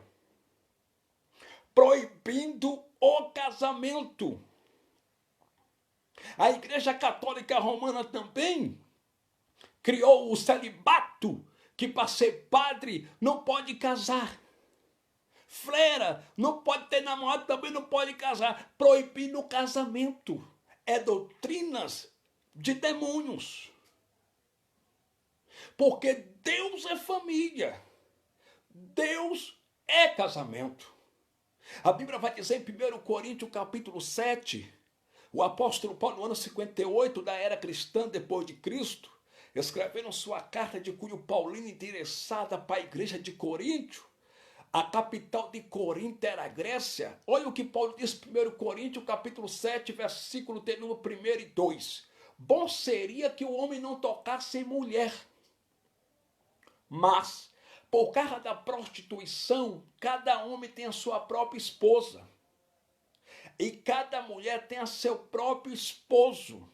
Proibindo o casamento. A Igreja Católica Romana também criou o celibato, que para ser padre não pode casar. Freira não pode ter namorado, também não pode casar. Proibindo o casamento. É doutrinas de demônios. Porque Deus é família. Deus é casamento. A Bíblia vai dizer em 1 Coríntios capítulo 7, o apóstolo Paulo, no ano 58 da era cristã depois de Cristo, escrevendo sua carta de cunho paulino endereçada para a igreja de Coríntio, A capital de Corinto era a Grécia. Olha o que Paulo diz em 1 Coríntios, capítulo 7, versículo de número 1 e 2. Bom seria que o homem não tocasse em mulher. Mas, por causa da prostituição, cada homem tem a sua própria esposa. E cada mulher tem a seu próprio esposo.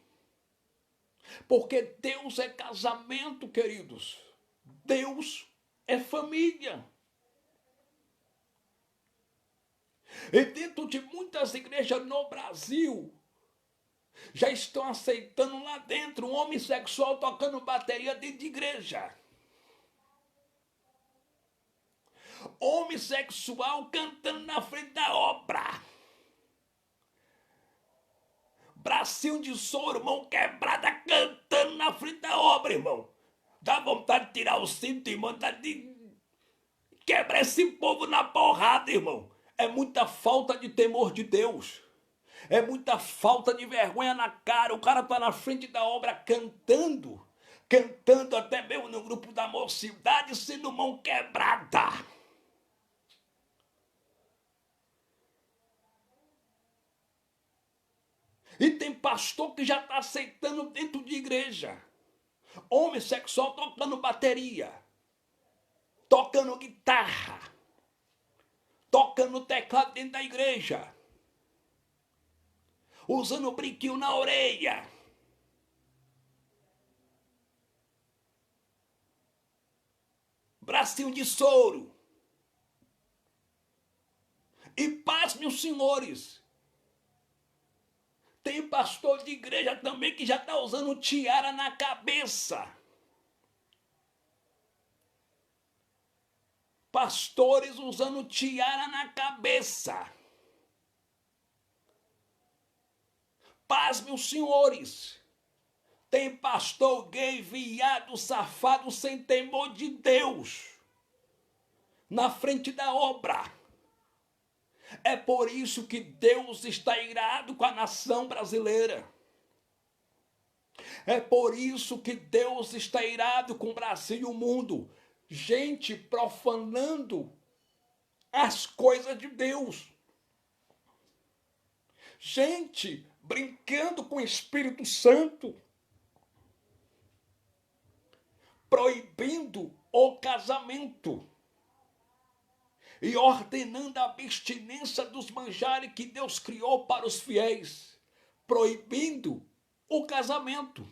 Porque Deus é casamento, queridos. Deus é família. E dentro de muitas igrejas no Brasil, já estão aceitando lá dentro um homem sexual tocando bateria dentro de igreja. Homem sexual cantando na frente da obra. Bracinho de soro, mão quebrada, cantando na frente da obra, irmão. Dá vontade de tirar o cinto, irmão, dá de quebrar esse povo na porrada, irmão. É muita falta de temor de Deus. É muita falta de vergonha na cara. O cara está na frente da obra cantando. Cantando até mesmo no grupo da mocidade, sendo mão quebrada. E tem pastor que já está aceitando dentro de igreja. Homem sexual tocando bateria. Tocando guitarra. Tocando teclado dentro da igreja. Usando brinquinho na orelha. Bracinho de soro. E pasmem os senhores. Tem pastor de igreja também que já está usando tiara na cabeça. Pastores usando tiara na cabeça. Pasmem os senhores. Tem pastor gay, viado, safado, sem temor de Deus. Na frente da obra. É por isso que Deus está irado com a nação brasileira. É por isso que Deus está irado com o Brasil e o mundo. Gente profanando as coisas de Deus. Gente brincando com o Espírito Santo. Proibindo o casamento. E ordenando a abstinência dos manjares que Deus criou para os fiéis, proibindo o casamento.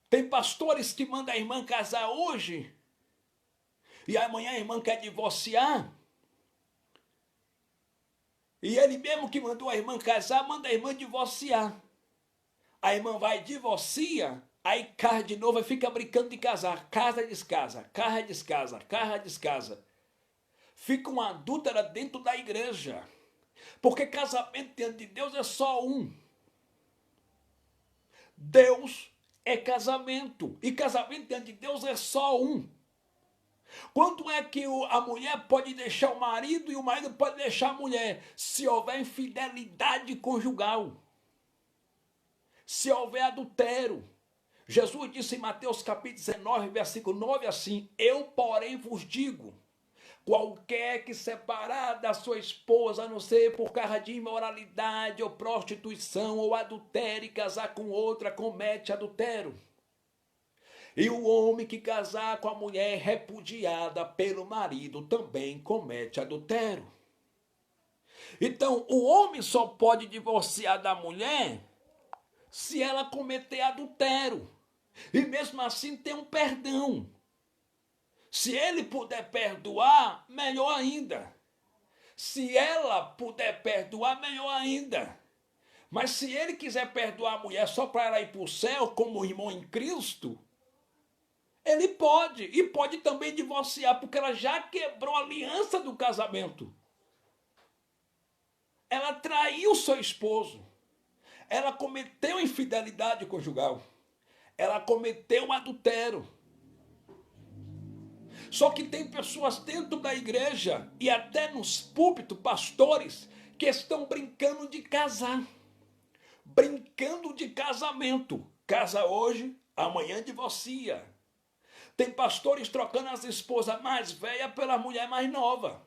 Tem pastores que mandam a irmã casar hoje, e amanhã a irmã quer divorciar, e ele mesmo que mandou a irmã casar, manda a irmã divorciar. A irmã vai, divorcia, aí casa de novo e fica brincando de casar. Casa, descasa, casa, descasa, casa, descasa. Fica uma adúltera dentro da igreja. Porque casamento diante de Deus é só um. Deus é casamento. E casamento diante de Deus é só um. Quando é que a mulher pode deixar o marido e o marido pode deixar a mulher? Se houver infidelidade conjugal. Se houver adultério. Jesus disse em Mateus capítulo 19, versículo 9 assim: eu, porém, vos digo, qualquer que separar da sua esposa, a não ser por causa de imoralidade ou prostituição ou adultério, e casar com outra, comete adultério. E o homem que casar com a mulher repudiada pelo marido também comete adultério. Então, o homem só pode divorciar da mulher se ela cometer adultério. E mesmo assim tem um perdão. Se ele puder perdoar, melhor ainda. Se ela puder perdoar, melhor ainda. Mas se ele quiser perdoar a mulher só para ela ir para o céu, como irmão em Cristo, ele pode. E pode também divorciar, porque ela já quebrou a aliança do casamento. Ela traiu seu esposo. Ela cometeu infidelidade conjugal. Ela cometeu adultério. Só que tem pessoas dentro da igreja e até nos púlpitos, pastores, que estão brincando de casar. brincando de casamento. Casa hoje, amanhã divorcia. Tem pastores trocando as esposas mais velhas pela mulher mais nova.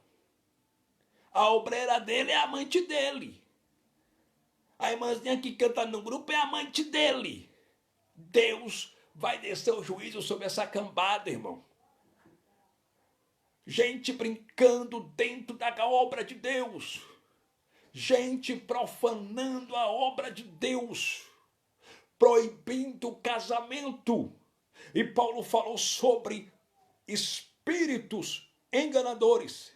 A obreira dele é a amante dele. A irmãzinha que canta no grupo é a amante dele. Deus vai descer o juízo sobre essa cambada, irmão. Gente brincando dentro da obra de Deus. Gente profanando a obra de Deus. Proibindo o casamento. E Paulo falou sobre espíritos enganadores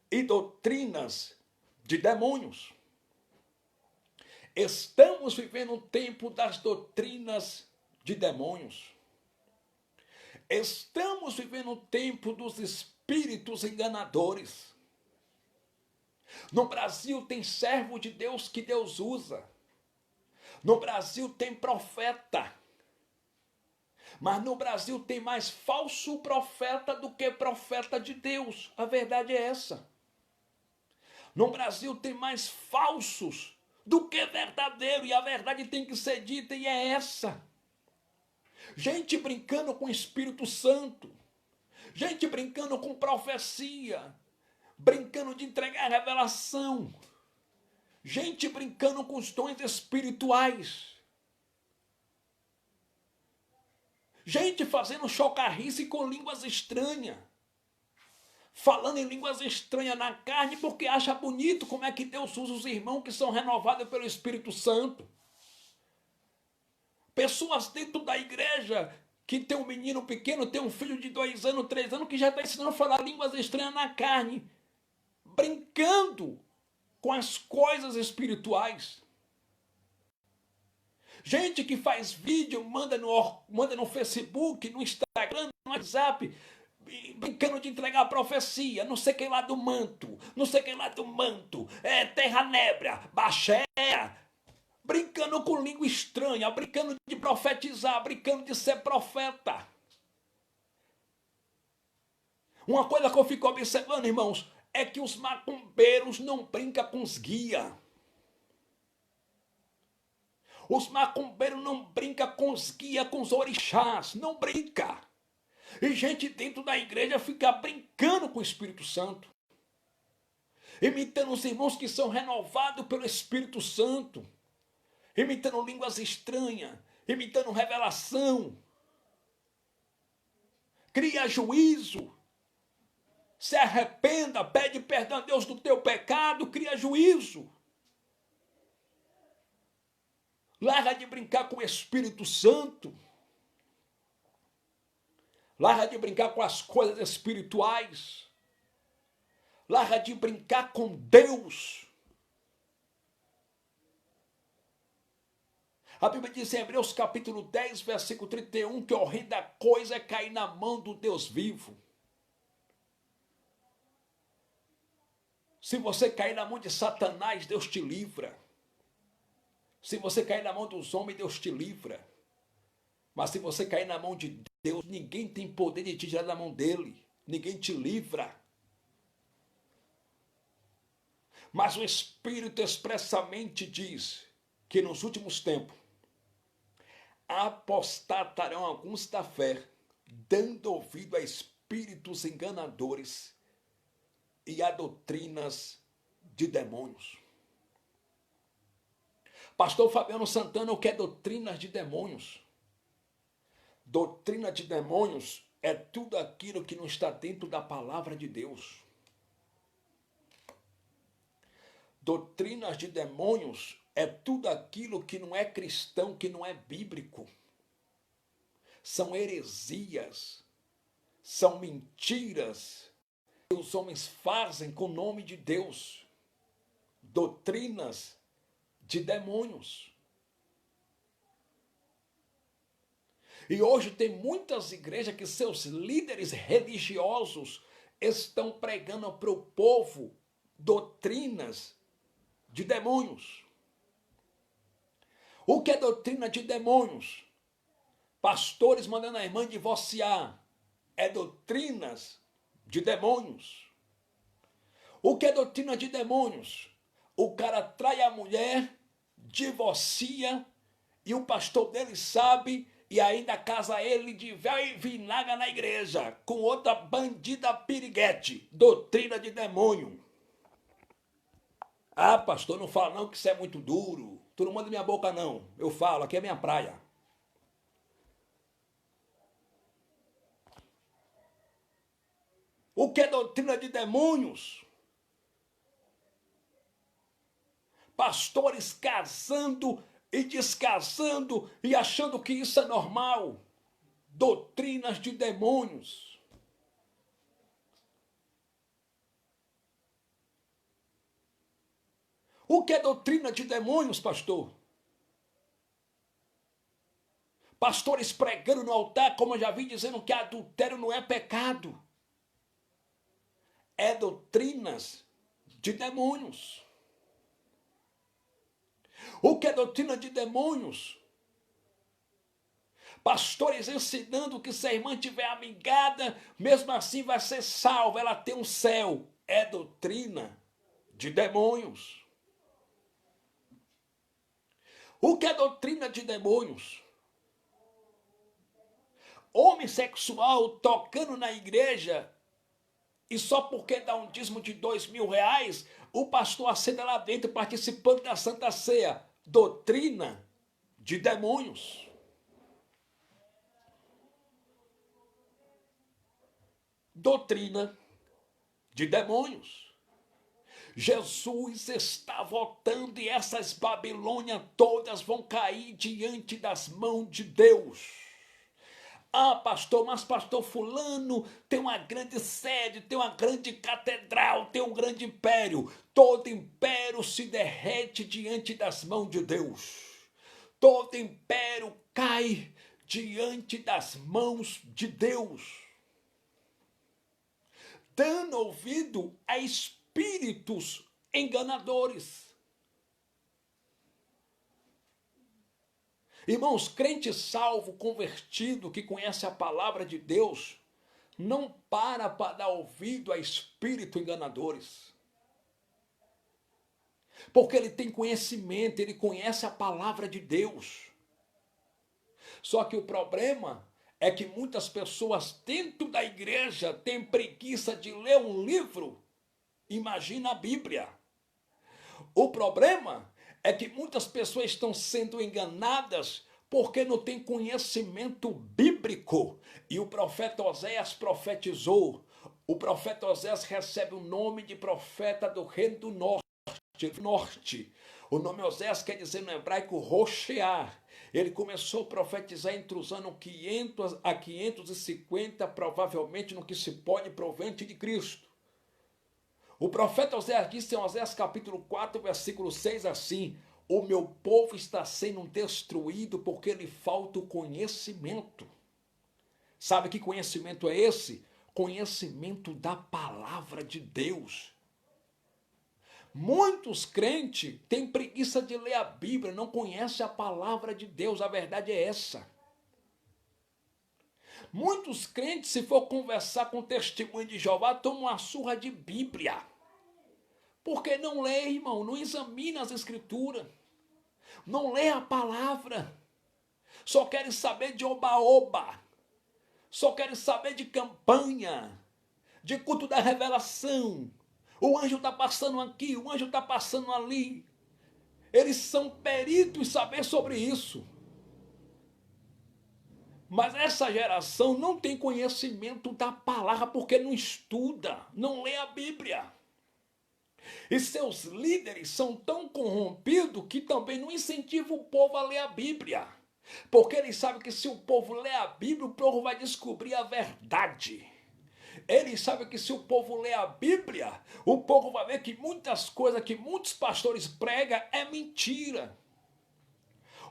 e doutrinas de demônios. Estamos vivendo um tempo das doutrinas de demônios. Estamos vivendo um tempo dos espíritos enganadores. No Brasil tem servo de Deus que Deus usa. No Brasil tem profeta. Mas no Brasil tem mais falso profeta do que profeta de Deus. A verdade é essa. No Brasil tem mais falsos do que verdadeiro. E a verdade tem que ser dita e é essa. Gente brincando com o Espírito Santo. Gente brincando com profecia. Brincando de entregar revelação. Gente brincando com os dons espirituais. Gente fazendo chocarrice com línguas estranhas. Falando em línguas estranhas na carne porque acha bonito como é que Deus usa os irmãos que são renovados pelo Espírito Santo. Pessoas dentro da igreja que tem um menino pequeno, tem um filho de 2 anos, 3 anos, que já está ensinando a falar línguas estranhas na carne. Brincando com as coisas espirituais. Gente que faz vídeo, manda no Facebook, no Instagram, no WhatsApp, brincando de entregar a profecia, não sei quem lá do manto, não sei quem lá do manto, terra nébria, baxéia, brincando com língua estranha, brincando de profetizar, brincando de ser profeta. Uma coisa que eu fico observando, irmãos, é que os macumbeiros não brincam com os guias. Os macumbeiros não brincam com os guias, com os orixás, não brinca. E gente dentro da igreja fica brincando com o Espírito Santo. Imitando os irmãos que são renovados pelo Espírito Santo. Imitando línguas estranhas, imitando revelação. Cria juízo. Se arrependa, pede perdão a Deus do teu pecado, cria juízo. Larga de brincar com o Espírito Santo. Larga de brincar com as coisas espirituais. Larga de brincar com Deus. A Bíblia diz em Hebreus capítulo 10, versículo 31, que horrenda coisa é cair na mão do Deus vivo. Se você cair na mão de Satanás, Deus te livra. Se você cair na mão dos homens, Deus te livra. Mas se você cair na mão de Deus, ninguém tem poder de te tirar da mão dele. Ninguém te livra. Mas o Espírito expressamente diz que nos últimos tempos apostatarão alguns da fé, dando ouvido a espíritos enganadores e a doutrinas de demônios. Pastor Fabiano Santana, o que é doutrinas de demônios? Doutrina de demônios é tudo aquilo que não está dentro da palavra de Deus. Doutrinas de demônios é tudo aquilo que não é cristão, que não é bíblico. São heresias, são mentiras que os homens fazem com o nome de Deus. Doutrinas de demônios. E hoje tem muitas igrejas que seus líderes religiosos estão pregando para o povo doutrinas de demônios. O que é doutrina de demônios? Pastores mandando a irmã divorciar. É doutrinas de demônios. O que é doutrina de demônios? O cara trai a mulher divorcia e o pastor dele sabe e ainda casa ele de véu e vinagre na igreja com outra bandida piriguete, doutrina de demônio. Ah, pastor, não fala não que isso é muito duro. Tu não manda minha boca não. Eu falo, aqui é minha praia. O que é doutrina de demônios? Pastores casando e descasando e achando que isso é normal. Doutrinas de demônios. O que é doutrina de demônios, pastor? Pastores pregando no altar, como eu já vi, dizendo que adultério não é pecado. É doutrinas de demônios. O que é doutrina de demônios? Pastores ensinando que se a irmã tiver amigada, mesmo assim vai ser salva, ela tem um céu. É doutrina de demônios. O que é doutrina de demônios? Homem sexual tocando na igreja e só porque dá um dízimo de R$2.000, o pastor acenda lá dentro participando da Santa Ceia. Doutrina de demônios. Doutrina de demônios. Jesus está voltando e essas Babilônias todas vão cair diante das mãos de Deus. Ah, pastor, mas pastor fulano tem uma grande sede, tem uma grande catedral, tem um grande império. Todo império se derrete diante das mãos de Deus. Todo império cai diante das mãos de Deus. Dando ouvido a espíritos enganadores. Irmãos, crente salvo, convertido, que conhece a palavra de Deus, não para dar ouvido a espíritos enganadores. Porque ele tem conhecimento, ele conhece a palavra de Deus. Só que o problema é que muitas pessoas dentro da igreja têm preguiça de ler um livro. Imagina a Bíblia. O problema é que muitas pessoas estão sendo enganadas porque não tem conhecimento bíblico. E o profeta Oséias profetizou. O profeta Oséias recebe o nome de profeta do reino do norte. O nome Oséias quer dizer no hebraico rochear. Ele começou a profetizar entre os anos 500 a 550, provavelmente no que se pode provente de Cristo. O profeta Oséias disse em Oséias capítulo 4, versículo 6 assim: o meu povo está sendo destruído porque lhe falta o conhecimento. Sabe que conhecimento é esse? Conhecimento da palavra de Deus. Muitos crentes têm preguiça de ler a Bíblia, não conhecem a palavra de Deus, a verdade é essa. Muitos crentes, se for conversar com o testemunho de Jeová, tomam uma surra de Bíblia. Porque não lê, irmão, não examina as escrituras. Não lê a palavra. Só querem saber de oba-oba. Só querem saber de campanha. De culto da revelação. O anjo está passando aqui, o anjo está passando ali. Eles são peritos em saber sobre isso. Mas essa geração não tem conhecimento da palavra porque não estuda, não lê a Bíblia. E seus líderes são tão corrompidos que também não incentivam o povo a ler a Bíblia. Porque eles sabem que se o povo ler a Bíblia, o povo vai descobrir a verdade. Eles sabem que se o povo ler a Bíblia, o povo vai ver que muitas coisas que muitos pastores pregam é mentira.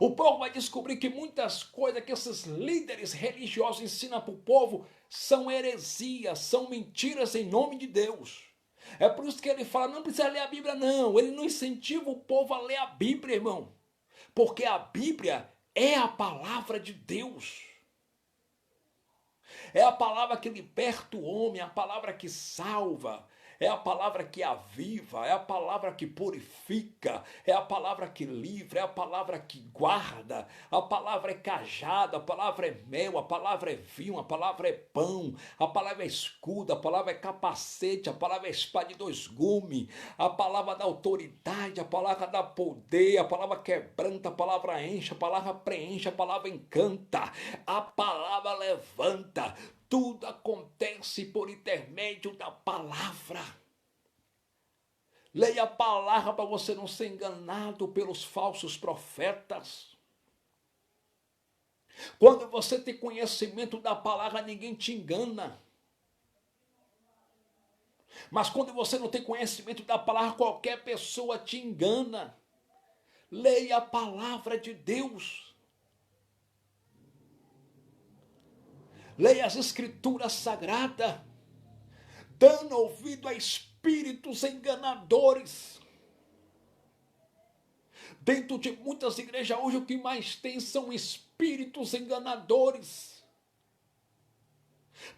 O povo vai descobrir que muitas coisas que esses líderes religiosos ensinam para o povo são heresias, são mentiras em nome de Deus. É por isso que ele fala, não precisa ler a Bíblia não. Ele não incentiva o povo a ler a Bíblia, irmão. Porque a Bíblia é a palavra de Deus. É a palavra que liberta o homem, a palavra que salva. é a palavra que aviva, é a palavra que purifica, é a palavra que livra, é a palavra que guarda, a palavra é cajado, a palavra é mel, a palavra é vinho, a palavra é pão, a palavra é escudo, a palavra é capacete, a palavra é espada de dois gumes, a palavra dá autoridade, a palavra dá poder, a palavra quebranta, a palavra enche, a palavra preenche, a palavra encanta, a palavra levanta. Tudo acontece por intermédio da palavra. Leia a palavra para você não ser enganado pelos falsos profetas. Quando você tem conhecimento da palavra, ninguém te engana. Mas quando você não tem conhecimento da palavra, qualquer pessoa te engana. Leia a palavra de Deus. Leia as escrituras sagradas, dando ouvido a espíritos enganadores. Dentro de muitas igrejas hoje o que mais tem são espíritos enganadores.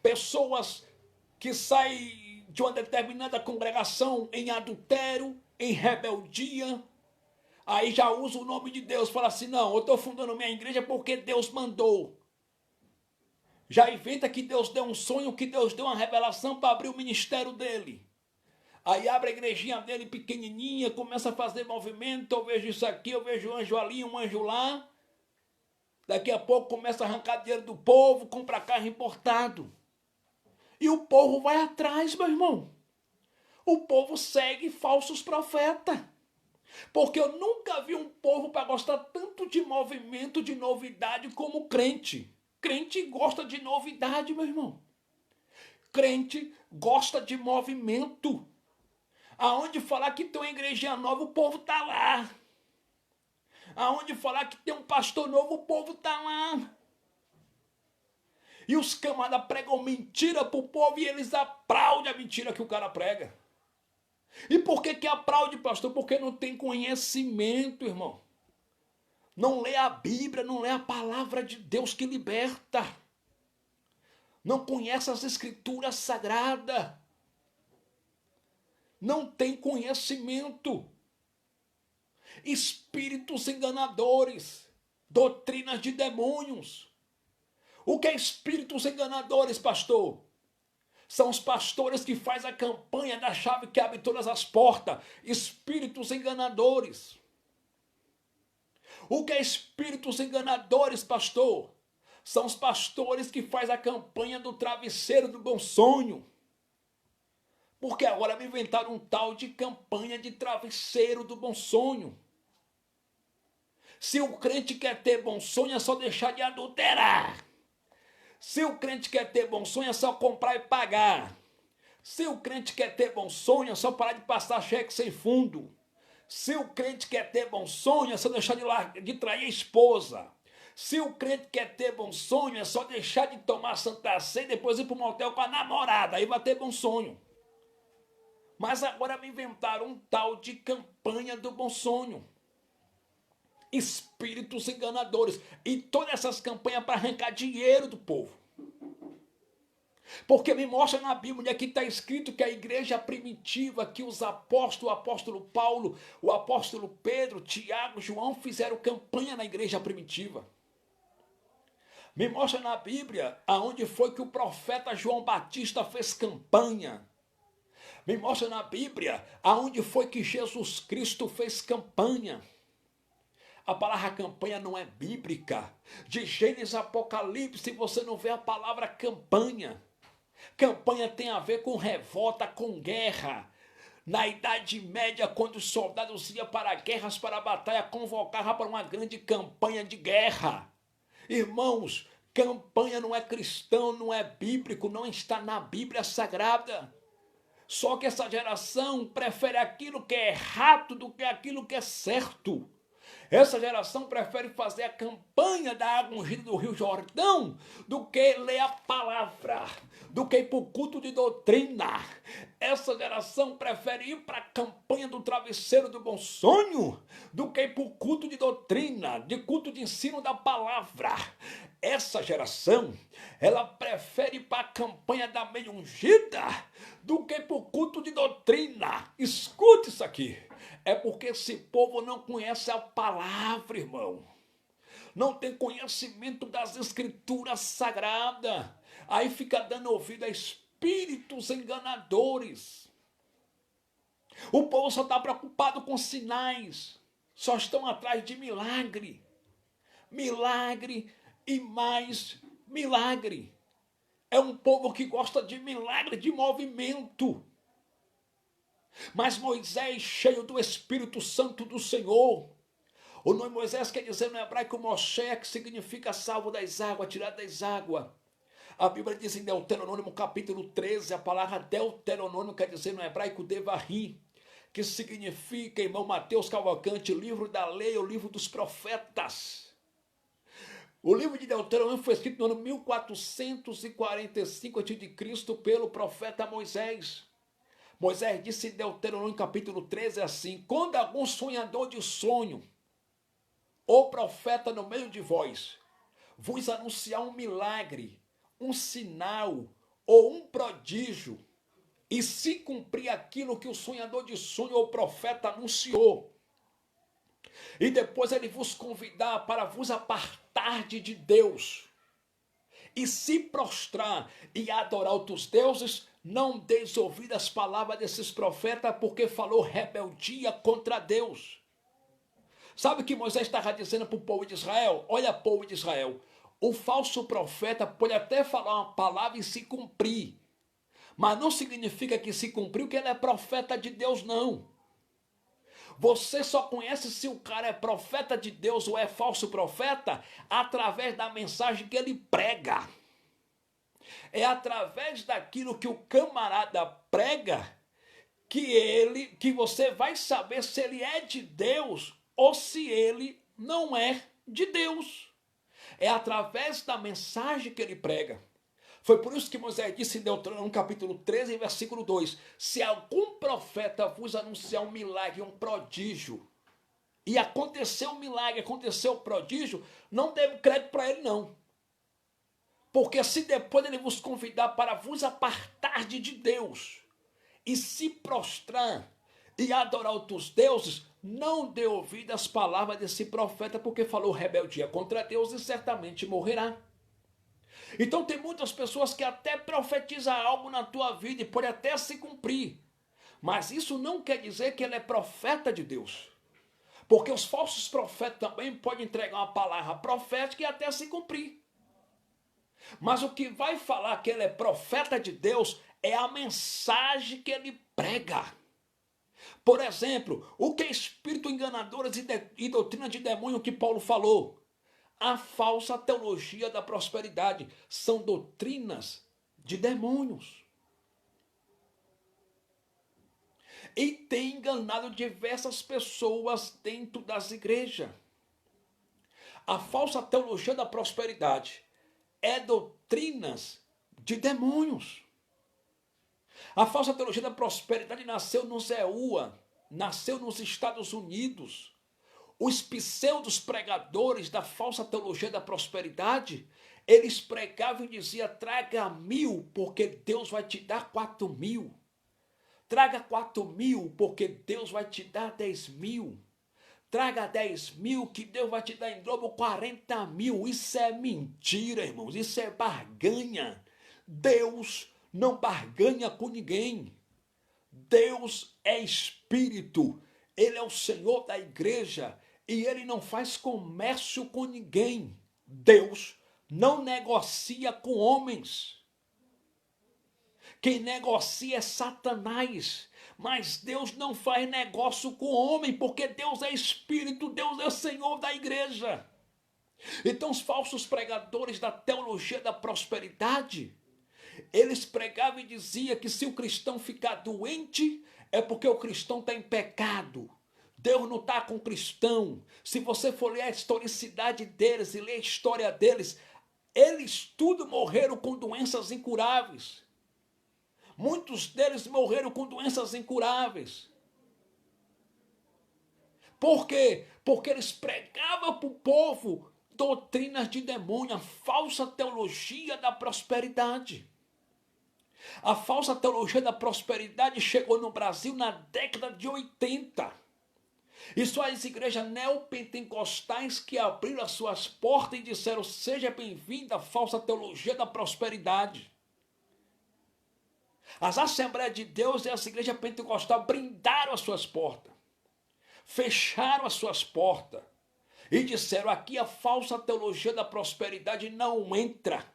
Pessoas que saem de uma determinada congregação em adultério, em rebeldia, aí já usa o nome de Deus, fala assim, não, eu estou fundando minha igreja porque Deus mandou. Já inventa que Deus deu um sonho, que Deus deu uma revelação para abrir o ministério dele. Aí abre a igrejinha dele pequenininha, começa a fazer movimento, eu vejo isso aqui, eu vejo um anjo ali, um anjo lá. Daqui a pouco começa a arrancar dinheiro do povo, compra carro importado. E o povo vai atrás, meu irmão. O povo segue falsos profetas. Porque eu nunca vi um povo para gostar tanto de movimento, de novidade como crente. Crente gosta de novidade, meu irmão. Crente gosta de movimento. Aonde falar que tem uma igreja nova, o povo está lá. Aonde falar que tem um pastor novo, o povo está lá. E os camaradas pregam mentira para o povo e eles aplaudem a mentira que o cara prega. E por que aplaude, pastor? Porque não tem conhecimento, irmão. Não lê a Bíblia, não lê a palavra de Deus que liberta. Não conhece as escrituras sagradas. Não tem conhecimento. Espíritos enganadores. Doutrinas de demônios. O que é espíritos enganadores, pastor? São os pastores que fazem a campanha da chave que abre todas as portas. Espíritos enganadores. O que é espíritos enganadores, pastor? São os pastores que fazem a campanha do travesseiro do bom sonho. Porque agora me inventaram um tal de campanha de travesseiro do bom sonho. Se o crente quer ter bom sonho, é só deixar de adulterar. Se o crente quer ter bom sonho, é só comprar e pagar. Se o crente quer ter bom sonho, é só parar de passar cheque sem fundo. Se o crente quer ter bom sonho, é só deixar de trair a esposa. Se o crente quer ter bom sonho, é só deixar de tomar Santa Ceia e depois ir para um motel com a namorada. Aí vai ter bom sonho. Mas agora me inventaram um tal de campanha do bom sonho. Espíritos enganadores. E todas essas campanhas para arrancar dinheiro do povo. Porque me mostra na Bíblia onde é que está escrito que a igreja primitiva, que os apóstolos, o apóstolo Paulo, o apóstolo Pedro, Tiago, João fizeram campanha na igreja primitiva. Me mostra na Bíblia aonde foi que o profeta João Batista fez campanha. Me mostra na Bíblia aonde foi que Jesus Cristo fez campanha. A palavra campanha não é bíblica. De Gênesis a Apocalipse você não vê a palavra campanha. Campanha tem a ver com revolta, com guerra. Na Idade Média, quando os soldados iam para guerras, para a batalha, convocava para uma grande campanha de guerra. Irmãos, campanha não é cristão, não é bíblico, não está na Bíblia Sagrada. Só que essa geração prefere aquilo que é errado do que aquilo que é certo. Essa geração prefere fazer a campanha da água ungida do Rio Jordão do que ler a palavra, do que ir para o culto de doutrina. Essa geração prefere ir para a campanha do travesseiro do bom sonho do que ir para o culto de doutrina, de culto de ensino da palavra. Essa geração, ela prefere ir para a campanha da meia ungida do que ir para o culto de doutrina. Escute isso aqui. É porque esse povo não conhece a palavra, irmão. Não tem conhecimento das escrituras sagradas. Aí fica dando ouvido a espíritos enganadores. O povo só está preocupado com sinais. Só estão atrás de milagre. Milagre e mais milagre. É um povo que gosta de milagre, de movimento. Mas Moisés, cheio do Espírito Santo do Senhor, o nome Moisés quer dizer no hebraico Moshe, que significa salvo das águas, tirado das águas. A Bíblia diz em Deuteronômio capítulo 13, a palavra Deuteronômio quer dizer no hebraico Devarim, que significa, irmão Mateus Cavalcante, livro da lei, o livro dos profetas. O livro de Deuteronômio foi escrito no ano 1445 a.C. pelo profeta Moisés. Moisés disse em Deuteronômio capítulo 13 assim: quando algum sonhador de sonho, ou profeta no meio de vós, vos anunciar um milagre, um sinal ou um prodígio, e se cumprir aquilo que o sonhador de sonho ou profeta anunciou, e depois ele vos convidar para vos apartar de Deus, e se prostrar e adorar outros deuses, não deis ouvido às palavras desses profetas, porque falou rebeldia contra Deus. Sabe o que Moisés estava dizendo para o povo de Israel? Olha, povo de Israel, o falso profeta pode até falar uma palavra e se cumprir, mas não significa que se cumpriu que ele é profeta de Deus, não. Você só conhece se o cara é profeta de Deus ou é falso profeta através da mensagem que ele prega. É através daquilo que o camarada prega que você vai saber se ele é de Deus ou se ele não é de Deus. É através da mensagem que ele prega. Foi por isso que Moisés disse em Deuteronômio capítulo 13, versículo 2, se algum profeta vos anunciar um milagre, um prodígio, e aconteceu um milagre, aconteceu um prodígio, não dê crédito para ele não. Porque se depois ele vos convidar para vos apartar de Deus e se prostrar e adorar outros deuses, não dê ouvido às palavras desse profeta, porque falou rebeldia contra Deus e certamente morrerá. Então tem muitas pessoas que até profetizam algo na tua vida e pode até se cumprir. Mas isso não quer dizer que ele é profeta de Deus. Porque os falsos profetas também podem entregar uma palavra profética e até se cumprir. Mas o que vai falar que ele é profeta de Deus é a mensagem que ele prega. Por exemplo, o que é espírito enganadores e doutrina de demônio que Paulo falou? A falsa teologia da prosperidade são doutrinas de demônios. E tem enganado diversas pessoas dentro das igrejas. A falsa teologia da prosperidade é doutrinas de demônios. A falsa teologia da prosperidade nasceu no ZEUA, nasceu nos Estados Unidos. Os pseudos pregadores da falsa teologia da prosperidade, eles pregavam e diziam, traga 1000 porque Deus vai te dar 4000. Traga 4000 porque Deus vai te dar 10.000. Traga 10.000 que Deus vai te dar em dobro 40.000. Isso é mentira, irmãos. Isso é barganha. Deus não barganha com ninguém. Deus é espírito. Ele é o Senhor da igreja. E ele não faz comércio com ninguém. Deus não negocia com homens. Quem negocia é Satanás. Mas Deus não faz negócio com o homem, porque Deus é espírito, Deus é o Senhor da igreja. Então os falsos pregadores da teologia da prosperidade, eles pregavam e diziam que se o cristão ficar doente, é porque o cristão está em pecado. Deus não está com cristão. Se você for ler a historicidade deles e ler a história deles, eles tudo morreram com doenças incuráveis. Muitos deles morreram com doenças incuráveis. Por quê? Porque eles pregavam para o povo doutrinas de demônio, a falsa teologia da prosperidade. A falsa teologia da prosperidade chegou no Brasil na década de 80. E só as igrejas neopentecostais que abriram as suas portas e disseram: seja bem-vinda a falsa teologia da prosperidade. As Assembleias de Deus e as igrejas pentecostais brindaram as suas portas, fecharam as suas portas e disseram: aqui a falsa teologia da prosperidade não entra.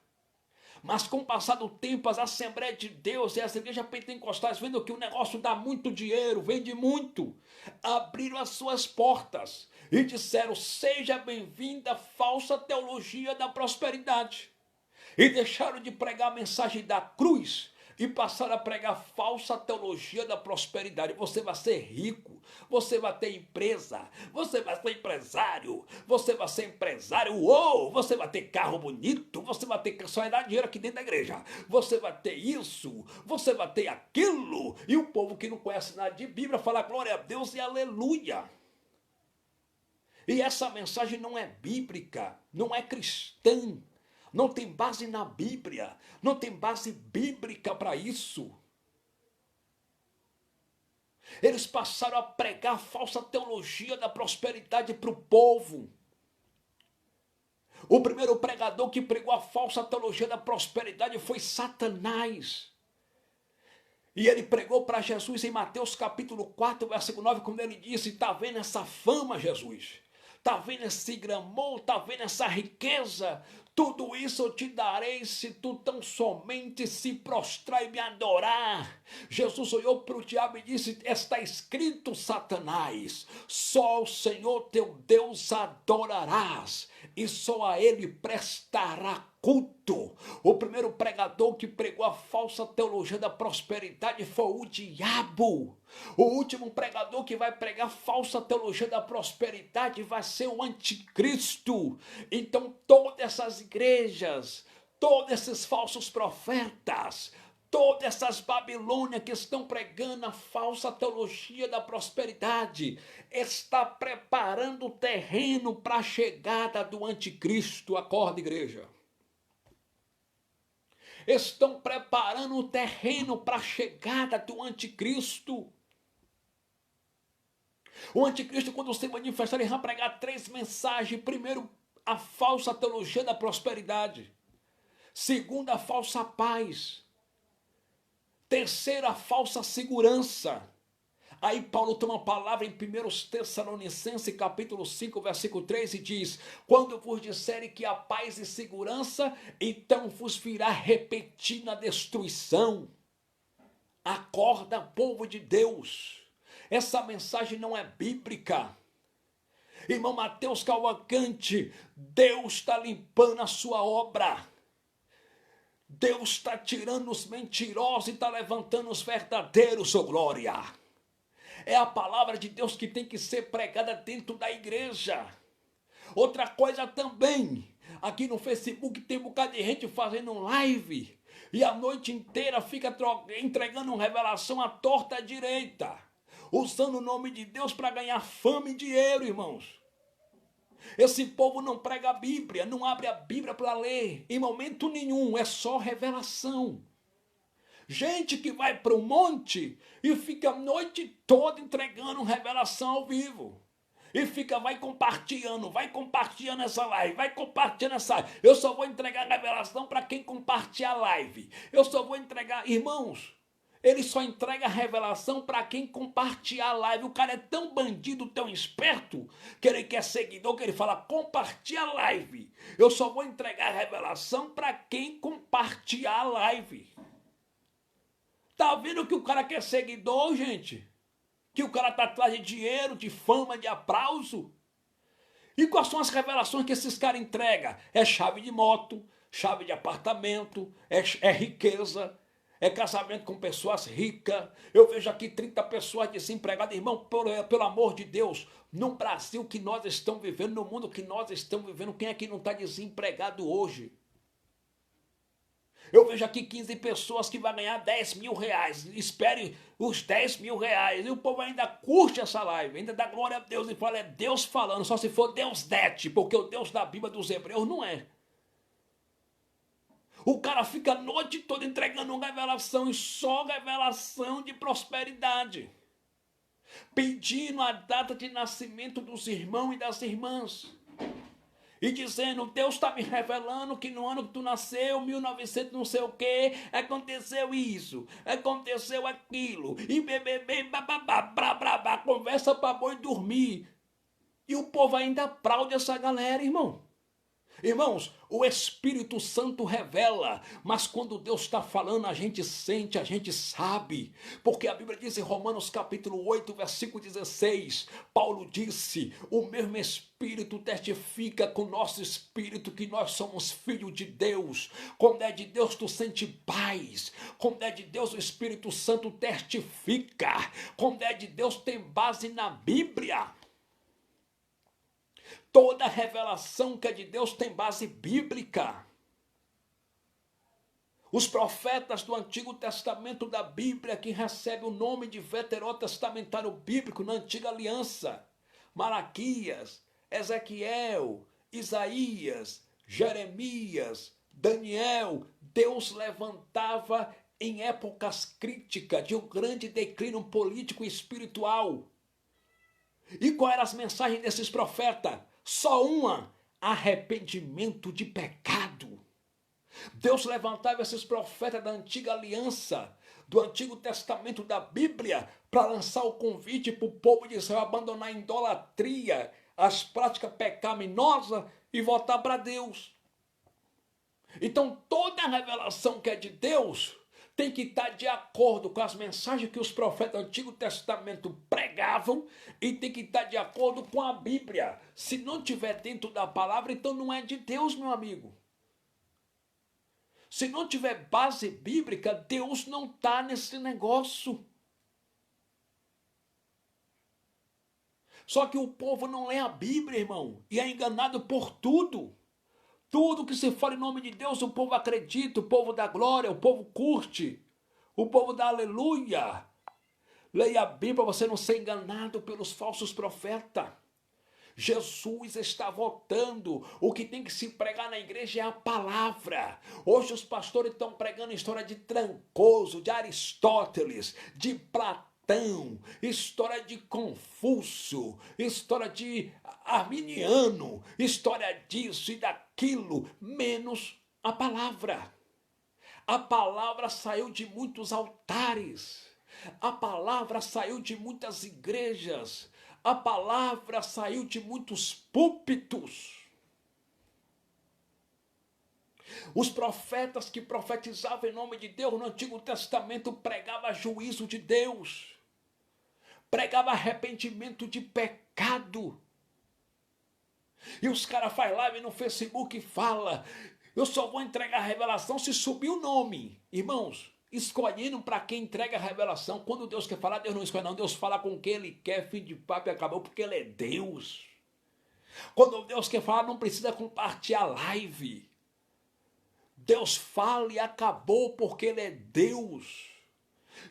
Mas com o passar do tempo, as Assembleias de Deus e as igrejas pentecostais, vendo que o negócio dá muito dinheiro, vende muito, abriram as suas portas e disseram: seja bem-vinda a falsa teologia da prosperidade. E deixaram de pregar a mensagem da cruz e passaram a pregar a falsa teologia da prosperidade. Você vai ser rico, você vai ter empresa, você vai ser empresário, uou, você vai ter carro bonito, você vai ter, só vai dar dinheiro aqui dentro da igreja, você vai ter isso, você vai ter aquilo. E o povo que não conhece nada de Bíblia fala glória a Deus e aleluia. E essa mensagem não é bíblica, não é cristã. Não tem base na Bíblia, não tem base bíblica para isso. Eles passaram a pregar a falsa teologia da prosperidade para o povo. O primeiro pregador que pregou a falsa teologia da prosperidade foi Satanás. E ele pregou para Jesus em Mateus capítulo 4, versículo 9, quando ele disse: está vendo essa fama, Jesus? Está vendo esse gramor? Está vendo essa riqueza? Tudo isso eu te darei se tu tão somente se prostrar e me adorar. Jesus olhou para o diabo e disse: está escrito, Satanás, só o Senhor teu Deus adorarás e só a ele prestará culto. O primeiro pregador que pregou a falsa teologia da prosperidade foi o diabo. O último pregador que vai pregar falsa teologia da prosperidade vai ser o anticristo. Então todas essas igrejas, todos esses falsos profetas, todas essas Babilônias que estão pregando a falsa teologia da prosperidade, está preparando o terreno para a chegada do anticristo. Acorda, igreja. Estão preparando o terreno para a chegada do anticristo. O anticristo, quando se manifestar, ele vai pregar 3 mensagens. Primeiro, a falsa teologia da prosperidade. Segundo, a falsa paz. Terceiro, a falsa segurança. Aí Paulo toma a palavra em 1 Tessalonicenses, capítulo 5, versículo 3, e diz: quando vos disserem que há paz e segurança, então vos virá repentina destruição. Acorda, povo de Deus. Essa mensagem não é bíblica. Irmão Mateus Cavalcante, Deus está limpando a sua obra. Deus está tirando os mentirosos e está levantando os verdadeiros, oh glória. É a palavra de Deus que tem que ser pregada dentro da igreja. Outra coisa também, aqui no Facebook tem um bocado de gente fazendo live e a noite inteira fica entregando revelação à torta à direita, usando o nome de Deus para ganhar fama e dinheiro, irmãos. Esse povo não prega a Bíblia, não abre a Bíblia para ler, em momento nenhum, é só revelação. Gente que vai para o monte e fica a noite toda entregando revelação ao vivo. E vai compartilhando essa live, vai compartilhando essa live. Eu só vou entregar revelação para quem compartilhar a live. Eu só vou entregar, irmãos, ele só entrega a revelação para quem compartilhar a live. O cara é tão bandido, tão esperto, que ele quer seguidor, que ele fala: compartilha a live. Eu só vou entregar a revelação para quem compartilhar a live. Tá vendo que o cara quer seguidor, gente? Que o cara está atrás de dinheiro, de fama, de aplauso? E quais são as revelações que esses caras entregam? É chave de moto, chave de apartamento, é riqueza, é casamento com pessoas ricas. Eu vejo aqui 30 pessoas desempregadas. Irmão, pelo amor de Deus, no Brasil que nós estamos vivendo, no mundo que nós estamos vivendo, quem é que não está desempregado hoje? Eu vejo aqui 15 pessoas que vão ganhar 10 mil reais. Espere os 10 mil reais. E o povo ainda curte essa live, ainda dá glória a Deus e fala, é Deus falando, só se for Deus dete, porque o Deus da Bíblia dos Hebreus não é. O cara fica a noite toda entregando uma revelação e só revelação de prosperidade. Pedindo a data de nascimento dos irmãos e das irmãs. E dizendo, Deus está me revelando que no ano que tu nasceu, 1900 não sei o quê, aconteceu isso, aconteceu aquilo, e bebê, bababá, brá, brá, brá, conversa para boi dormir. E o povo ainda aplaude essa galera, irmão. Irmãos, o Espírito Santo revela, mas quando Deus está falando, a gente sente, a gente sabe, porque a Bíblia diz em Romanos capítulo 8, versículo 16, Paulo disse, o mesmo Espírito testifica com o nosso Espírito que nós somos filhos de Deus. Quando é de Deus, tu sente paz. Quando é de Deus, o Espírito Santo testifica. Quando é de Deus, tem base na Bíblia. Toda revelação que é de Deus tem base bíblica. Os profetas do Antigo Testamento da Bíblia, que recebem o nome de veterotestamentário bíblico na Antiga Aliança, Malaquias, Ezequiel, Isaías, Jeremias, Daniel, Deus levantava em épocas críticas de um grande declínio político e espiritual. E quais eram as mensagens desses profetas? Só uma: arrependimento de pecado. Deus levantava esses profetas da antiga aliança, do Antigo Testamento da Bíblia, para lançar o convite para o povo de Israel abandonar a idolatria, as práticas pecaminosas e voltar para Deus. Então toda a revelação que é de Deus tem que estar de acordo com as mensagens que os profetas do Antigo Testamento pregavam e tem que estar de acordo com a Bíblia. Se não estiver dentro da palavra, então não é de Deus, meu amigo. Se não tiver base bíblica, Deus não está nesse negócio. Só que o povo não lê a Bíblia, irmão, e é enganado por tudo. Tudo que se fala em nome de Deus, o povo acredita, o povo dá glória, o povo curte, o povo dá aleluia. Leia a Bíblia para você não ser enganado pelos falsos profetas. Jesus está voltando. O que tem que se pregar na igreja é a palavra. Hoje os pastores estão pregando história de Trancoso, de Aristóteles, de Platão, história de Confúcio, história de Arminiano, história disso e daquilo, menos a palavra. A palavra saiu de muitos altares. A palavra saiu de muitas igrejas. A palavra saiu de muitos púlpitos. Os profetas que profetizavam em nome de Deus no Antigo Testamento pregavam juízo de Deus. Pregava arrependimento de pecado. E os caras fazem live no Facebook e falam, eu só vou entregar a revelação se subir o nome. Irmãos, escolhendo para quem entrega a revelação. Quando Deus quer falar, Deus não escolhe não. Deus fala com quem Ele quer, fim de papo e acabou, porque Ele é Deus. Quando Deus quer falar, não precisa compartilhar live. Deus fala e acabou, porque Ele é Deus.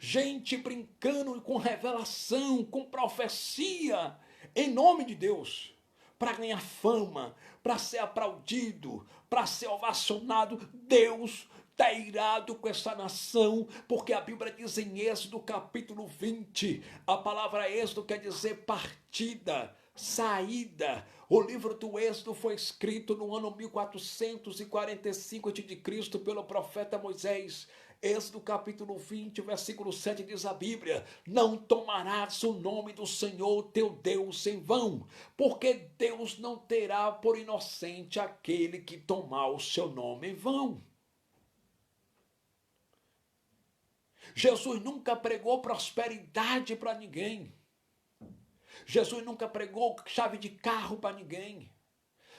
Gente brincando com revelação, com profecia, em nome de Deus, para ganhar fama, para ser aplaudido, para ser ovacionado. Deus está irado com essa nação, porque a Bíblia diz em Êxodo capítulo 20, a palavra Êxodo quer dizer partida, saída. O livro do Êxodo foi escrito no ano 1445 a.C. pelo profeta Moisés. Êxodo capítulo 20, versículo 7 diz a Bíblia, não tomarás o nome do Senhor teu Deus em vão, porque Deus não terá por inocente aquele que tomar o seu nome em vão. Jesus nunca pregou prosperidade para ninguém. Jesus nunca pregou chave de carro para ninguém.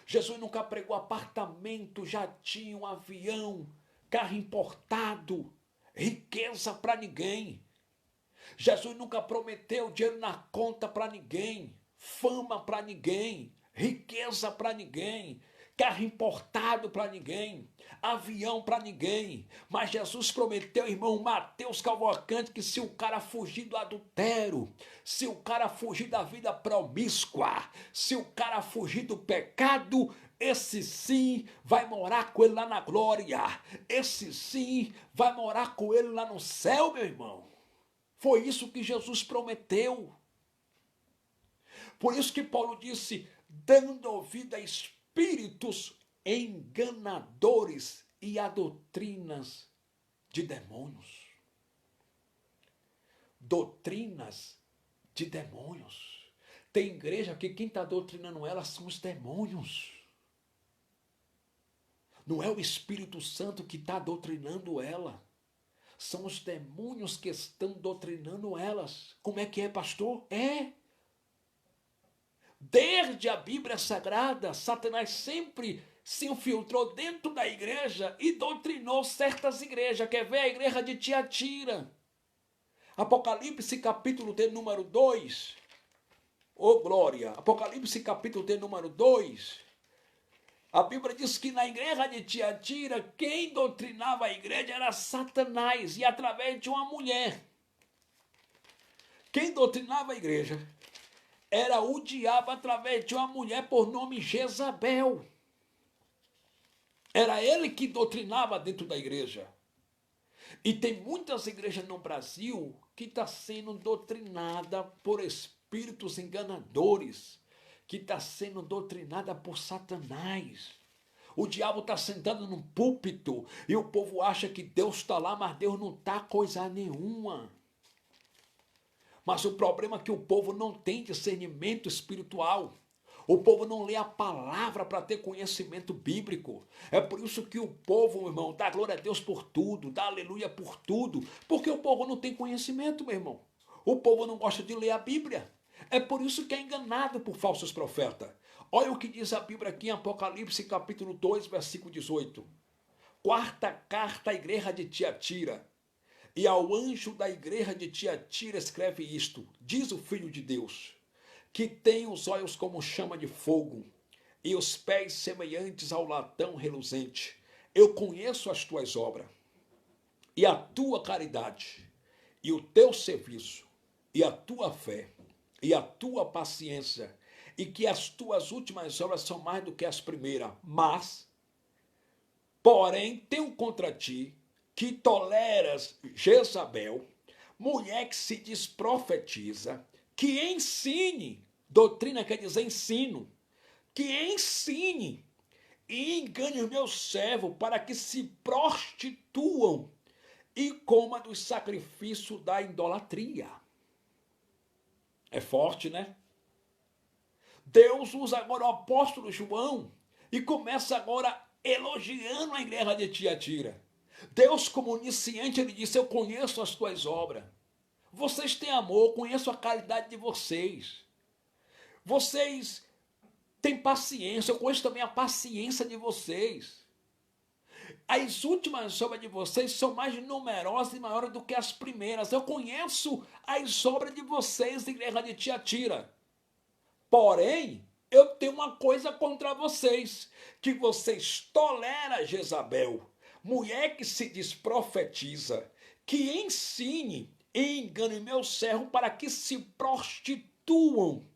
Jesus nunca pregou apartamento, jatinho, avião, carro importado. riqueza para ninguém. Jesus nunca prometeu dinheiro na conta para ninguém, fama para ninguém, riqueza para ninguém, carro importado para ninguém, avião para ninguém. Mas Jesus prometeu, irmão Mateus Cavalcante, que se o cara fugir do adultério, se o cara fugir da vida promíscua, se o cara fugir do pecado, esse sim vai morar com ele lá na glória. Esse sim vai morar com ele lá no céu, meu irmão. Foi isso que Jesus prometeu. Por isso que Paulo disse, dando ouvido a espíritos enganadores e a doutrinas de demônios. Doutrinas de demônios. Tem igreja que quem está doutrinando ela são os demônios. Não é o Espírito Santo que está doutrinando ela. São os demônios que estão doutrinando elas. Como é que é, pastor? Desde a Bíblia Sagrada, Satanás sempre se infiltrou dentro da igreja e doutrinou certas igrejas. Quer ver a igreja de Tiatira? Apocalipse capítulo de número 2. Ô glória! Apocalipse capítulo de número 2. A Bíblia diz que na igreja de Tiatira, quem doutrinava a igreja era Satanás, e através de uma mulher. Quem doutrinava a igreja era o diabo através de uma mulher por nome Jezabel. Era ele que doutrinava dentro da igreja. E tem muitas igrejas no Brasil que estão sendo doutrinadas por espíritos enganadores, que está sendo doutrinada por Satanás. O diabo está sentado num púlpito e o povo acha que Deus está lá, mas Deus não está coisa nenhuma. Mas o problema é que o povo não tem discernimento espiritual. O povo não lê a palavra para ter conhecimento bíblico. É por isso que o povo, meu irmão, dá glória a Deus por tudo, dá aleluia por tudo, porque o povo não tem conhecimento, meu irmão. O povo não gosta de ler a Bíblia. É por isso que é enganado por falsos profetas. Olha o que diz a Bíblia aqui em Apocalipse capítulo 2, versículo 18. Quarta carta à igreja de Tiatira. E ao anjo da igreja de Tiatira escreve isto. Diz o Filho de Deus, que tem os olhos como chama de fogo e os pés semelhantes ao latão reluzente. Eu conheço as tuas obras e a tua caridade e o teu serviço e a tua fé e a tua paciência, e que as tuas últimas obras são mais do que as primeiras. Mas, porém, tenho contra ti que toleras Jezabel, mulher que se diz profetiza, que ensine, doutrina quer dizer ensino, que ensine e engane o meu servo para que se prostituam e coma dos sacrifícios da idolatria. É forte, né? Deus usa agora o apóstolo João e começa agora elogiando a igreja de Tiatira. Deus, como iniciante, ele disse, eu conheço as tuas obras. Vocês têm amor, conheço a caridade de vocês. Vocês têm paciência, eu conheço também a paciência de vocês. As últimas obras de vocês são mais numerosas e maiores do que as primeiras. Eu conheço as obras de vocês, igreja de Tiatira. Porém, eu tenho uma coisa contra vocês, que vocês toleram Jezabel, mulher que se diz profetiza, que ensine e engane meu servo para que se prostituam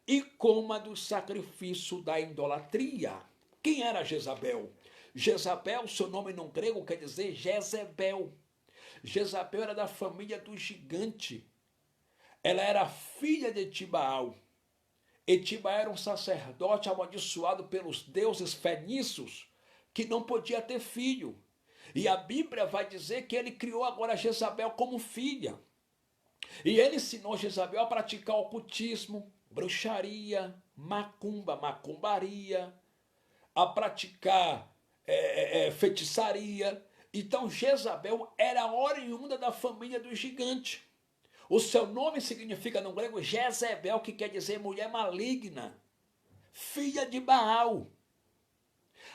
e coma do sacrifício da idolatria. Quem era Jezabel? Jezabel, seu nome no grego quer dizer Jezebel. Jezabel era da família do gigante. Ela era filha de Etibaal. Etibaal era um sacerdote amaldiçoado pelos deuses fenícios, que não podia ter filho. E a Bíblia vai dizer que ele criou agora Jezabel como filha. E ele ensinou Jezabel a praticar ocultismo, bruxaria, macumbaria, a praticar feitiçaria. Então Jezabel era oriunda da família do gigante. O seu nome significa no grego Jezebel, que quer dizer mulher maligna, filha de Baal.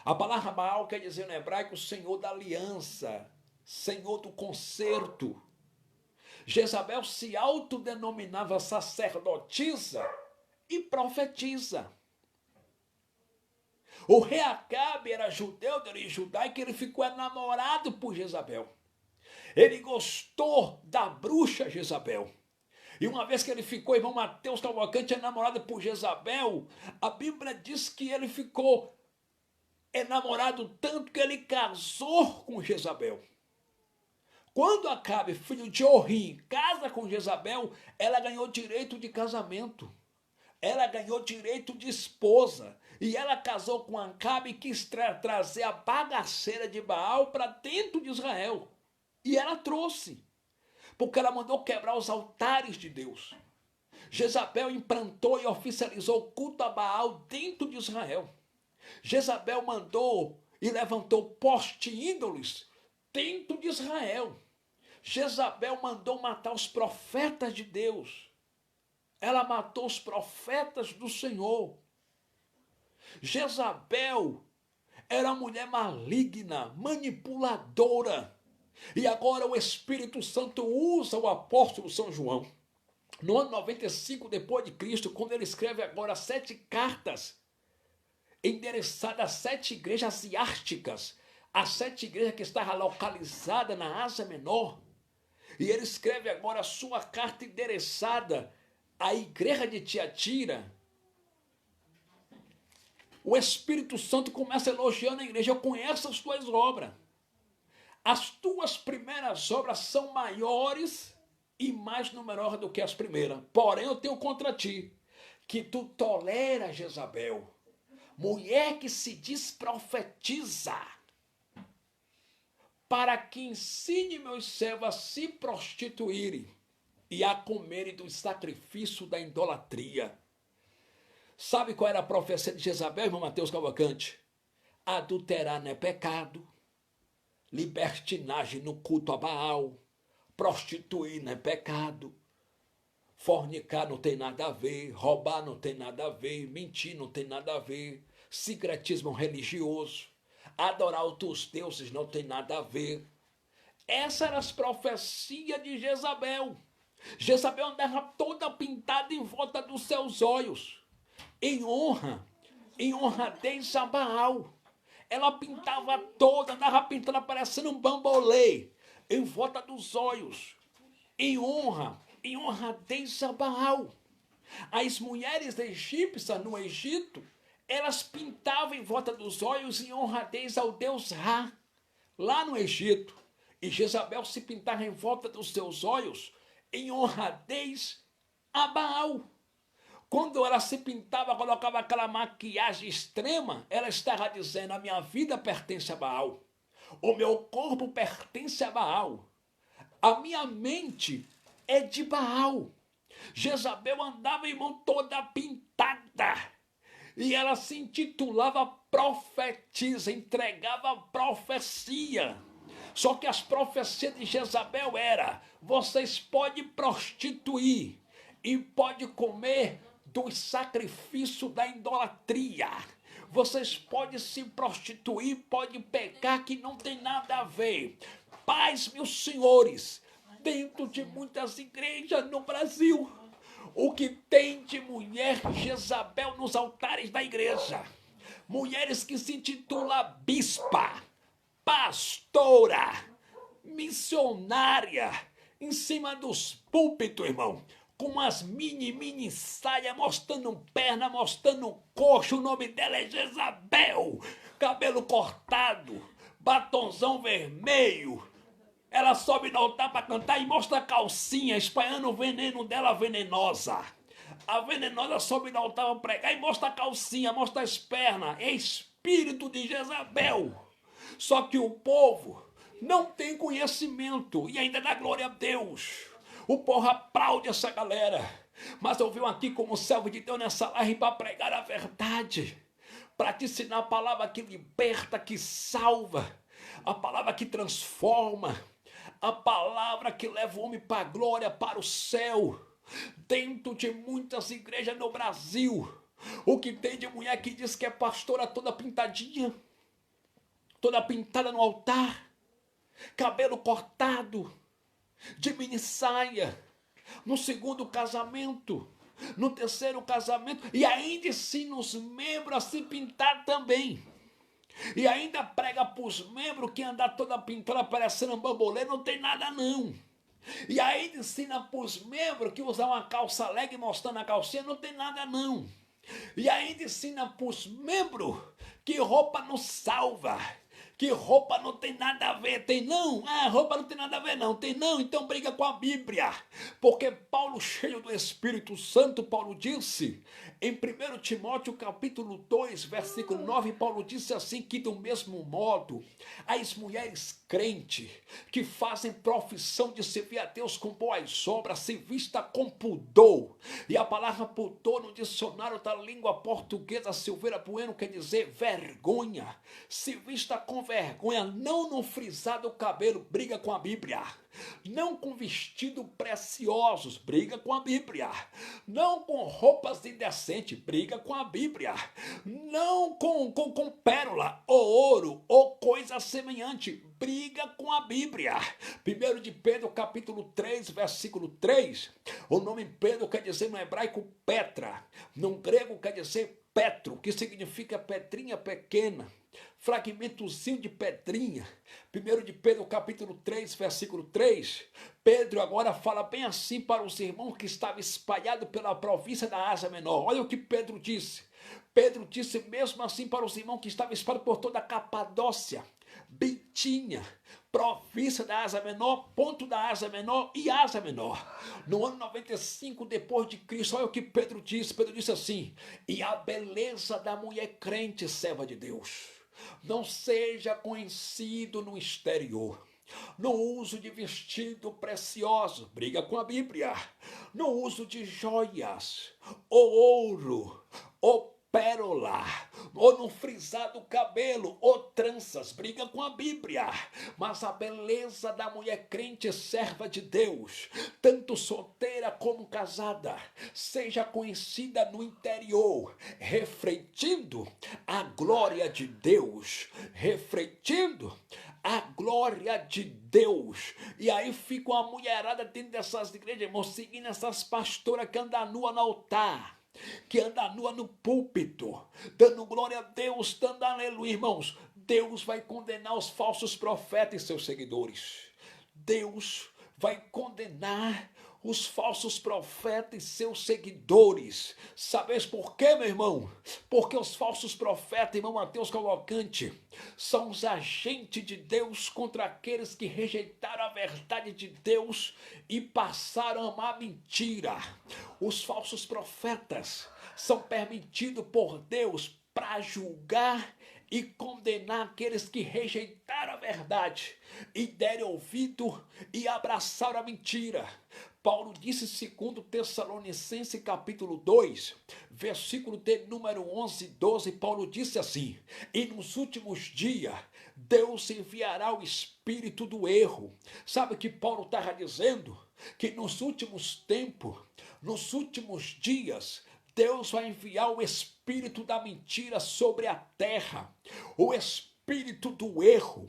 A palavra Baal quer dizer no hebraico Senhor da aliança, senhor do concerto. Jezabel se autodenominava sacerdotisa e profetiza. O rei Acabe era judeu de origem judaica e ele ficou enamorado por Jezabel. Ele gostou da bruxa Jezabel. E uma vez que ele ficou, irmão Mateus Cavalcante, enamorado por Jezabel, a Bíblia diz que ele ficou enamorado tanto que ele casou com Jezabel. Quando Acabe, filho de Orrim, casa com Jezabel, ela ganhou direito de casamento. Ela ganhou direito de esposa. E ela casou com Acabe e quis trazer a bagaceira de Baal para dentro de Israel. E ela trouxe. Porque ela mandou quebrar os altares de Deus. Jezabel implantou e oficializou o culto a Baal dentro de Israel. Jezabel mandou e levantou poste ídolos dentro de Israel. Jezabel mandou matar os profetas de Deus. Ela matou os profetas do Senhor. Jezabel era uma mulher maligna, manipuladora. E agora o Espírito Santo usa o apóstolo São João. No ano 95 depois de Cristo, quando ele escreve agora 7 cartas endereçadas a 7 igrejas asiáticas, as 7 igrejas que estavam localizadas na Ásia Menor. E ele escreve agora a sua carta endereçada à igreja de Tiatira. O Espírito Santo começa elogiando a igreja. Eu conheço as tuas obras. As tuas primeiras obras são maiores e mais numerosas do que as primeiras. Porém, eu tenho contra ti que tu toleras Jezabel, mulher que se diz profetiza, para que ensine meus servos a se prostituírem e a comerem do sacrifício da idolatria. Sabe qual era a profecia de Jezabel, irmão Mateus Cavalcante? Adulterar não é pecado, libertinagem no culto a Baal, prostituir não é pecado, fornicar não tem nada a ver, roubar não tem nada a ver, mentir não tem nada a ver, sincretismo religioso, adorar outros deuses não tem nada a ver. Essa era as profecias de Jezabel. Jezabel andava toda pintada em volta dos seus olhos, em honradez a Baal. Ela pintava toda, andava pintada parecendo um bambolê, em volta dos olhos, em honradez a Baal. As mulheres egípcias no Egito, elas pintavam em volta dos olhos em honradez ao deus Ra, lá no Egito. E Jezabel se pintava em volta dos seus olhos em honradez a Baal. Quando ela se pintava, colocava aquela maquiagem extrema, ela estava dizendo: a minha vida pertence a Baal, o meu corpo pertence a Baal, a minha mente é de Baal. Jezabel andava, irmão, toda pintada, e ela se intitulava profetisa, entregava profecia. Só que as profecias de Jezabel eram: vocês podem prostituir e podem comer do sacrifício da idolatria. Vocês podem se prostituir, podem pecar, que não tem nada a ver. Paz, meus senhores, dentro de muitas igrejas no Brasil, o que tem de mulher Jezabel nos altares da igreja? Mulheres que se intitulam bispa, pastora, missionária, em cima dos púlpitos, irmão, com as mini saia, mostrando perna, mostrando coxo. O nome dela é Jezabel. Cabelo cortado, batonzão vermelho. Ela sobe no altar para cantar e mostra a calcinha, espalhando o veneno dela venenosa. A venenosa sobe no altar para pregar e mostra a calcinha, mostra as pernas. É espírito de Jezabel. Só que o povo não tem conhecimento e ainda dá glória a Deus. O povo aplaude essa galera. Mas eu venho aqui como servo de Deus nessa live para pregar a verdade, para te ensinar a palavra que liberta, que salva, a palavra que transforma, a palavra que leva o homem para a glória, para o céu. Dentro de muitas igrejas no Brasil, o que tem de mulher que diz que é pastora toda pintadinha, toda pintada no altar, cabelo cortado, de mini saia, no segundo casamento, no terceiro casamento, e ainda ensina os membros a se pintar também. E ainda prega para os membros que andar toda pintada parecendo um bambolê não tem nada não. E ainda ensina para os membros que usar uma calça leg mostrando a calcinha não tem nada não. E ainda ensina para os membros que roupa não salva, que roupa não tem nada a ver, tem não? Ah, roupa não tem nada a ver não, tem não? Então briga com a Bíblia, porque Paulo, cheio do Espírito Santo, Paulo disse, em 1 Timóteo capítulo 2, versículo 9, Paulo disse assim, que do mesmo modo, as mulheres crentes, que fazem profissão de servir a Deus com boas obras, se vista com pudor, e a palavra pudor no dicionário da língua portuguesa, Silveira Bueno, quer dizer vergonha, se vista com vergonha, não no frisar do cabelo, briga com a Bíblia. Não com vestido preciosos, briga com a Bíblia. Não com roupas indecentes, briga com a Bíblia. Não com pérola, ou ouro, ou coisa semelhante, briga com a Bíblia. 1 de Pedro, capítulo 3, versículo 3, o nome Pedro quer dizer no hebraico Petra, no grego quer dizer Petro, que significa pedrinha pequena, fragmentozinho de pedrinha. 1 de Pedro capítulo 3, versículo 3, Pedro agora fala bem assim para os irmãos que estavam espalhados pela província da Ásia Menor. Olha o que Pedro disse. Pedro disse mesmo assim para os irmãos que estavam espalhados por toda a Capadócia, Bitínia, província da Ásia Menor, ponto da Ásia Menor e Ásia Menor. No ano 95 depois de Cristo, olha o que Pedro disse. Pedro disse assim, e a beleza da mulher crente, serva de Deus, não seja conhecido no exterior, no uso de vestido precioso, briga com a Bíblia, no uso de joias, ou ouro, ou pérola, ou no frisar do cabelo, ou tranças, briga com a Bíblia, mas a beleza da mulher crente, serva de Deus, tanto solteira como casada, seja conhecida no interior, refletindo a glória de Deus, refletindo a glória de Deus. E aí fica uma mulherada dentro dessas igrejas, irmãos, seguindo essas pastoras que andam nua no altar, que anda nua no púlpito, dando glória a Deus, dando aleluia, irmãos. Deus vai condenar os falsos profetas e seus seguidores. Deus vai condenar os falsos profetas e seus seguidores. Sabes por quê, meu irmão? Porque os falsos profetas, irmão Mateus Cavalcante, são os agentes de Deus contra aqueles que rejeitaram a verdade de Deus e passaram a amar a mentira. Os falsos profetas são permitidos por Deus para julgar e condenar aqueles que rejeitaram a verdade e deram ouvido e abraçaram a mentira. Paulo disse, segundo Tessalonicenses capítulo 2, versículo de número 11 e 12, Paulo disse assim, e nos últimos dias Deus enviará o espírito do erro. Sabe o que Paulo estava dizendo? Que nos últimos tempos, nos últimos dias, Deus vai enviar o espírito da mentira sobre a terra, o espírito do erro,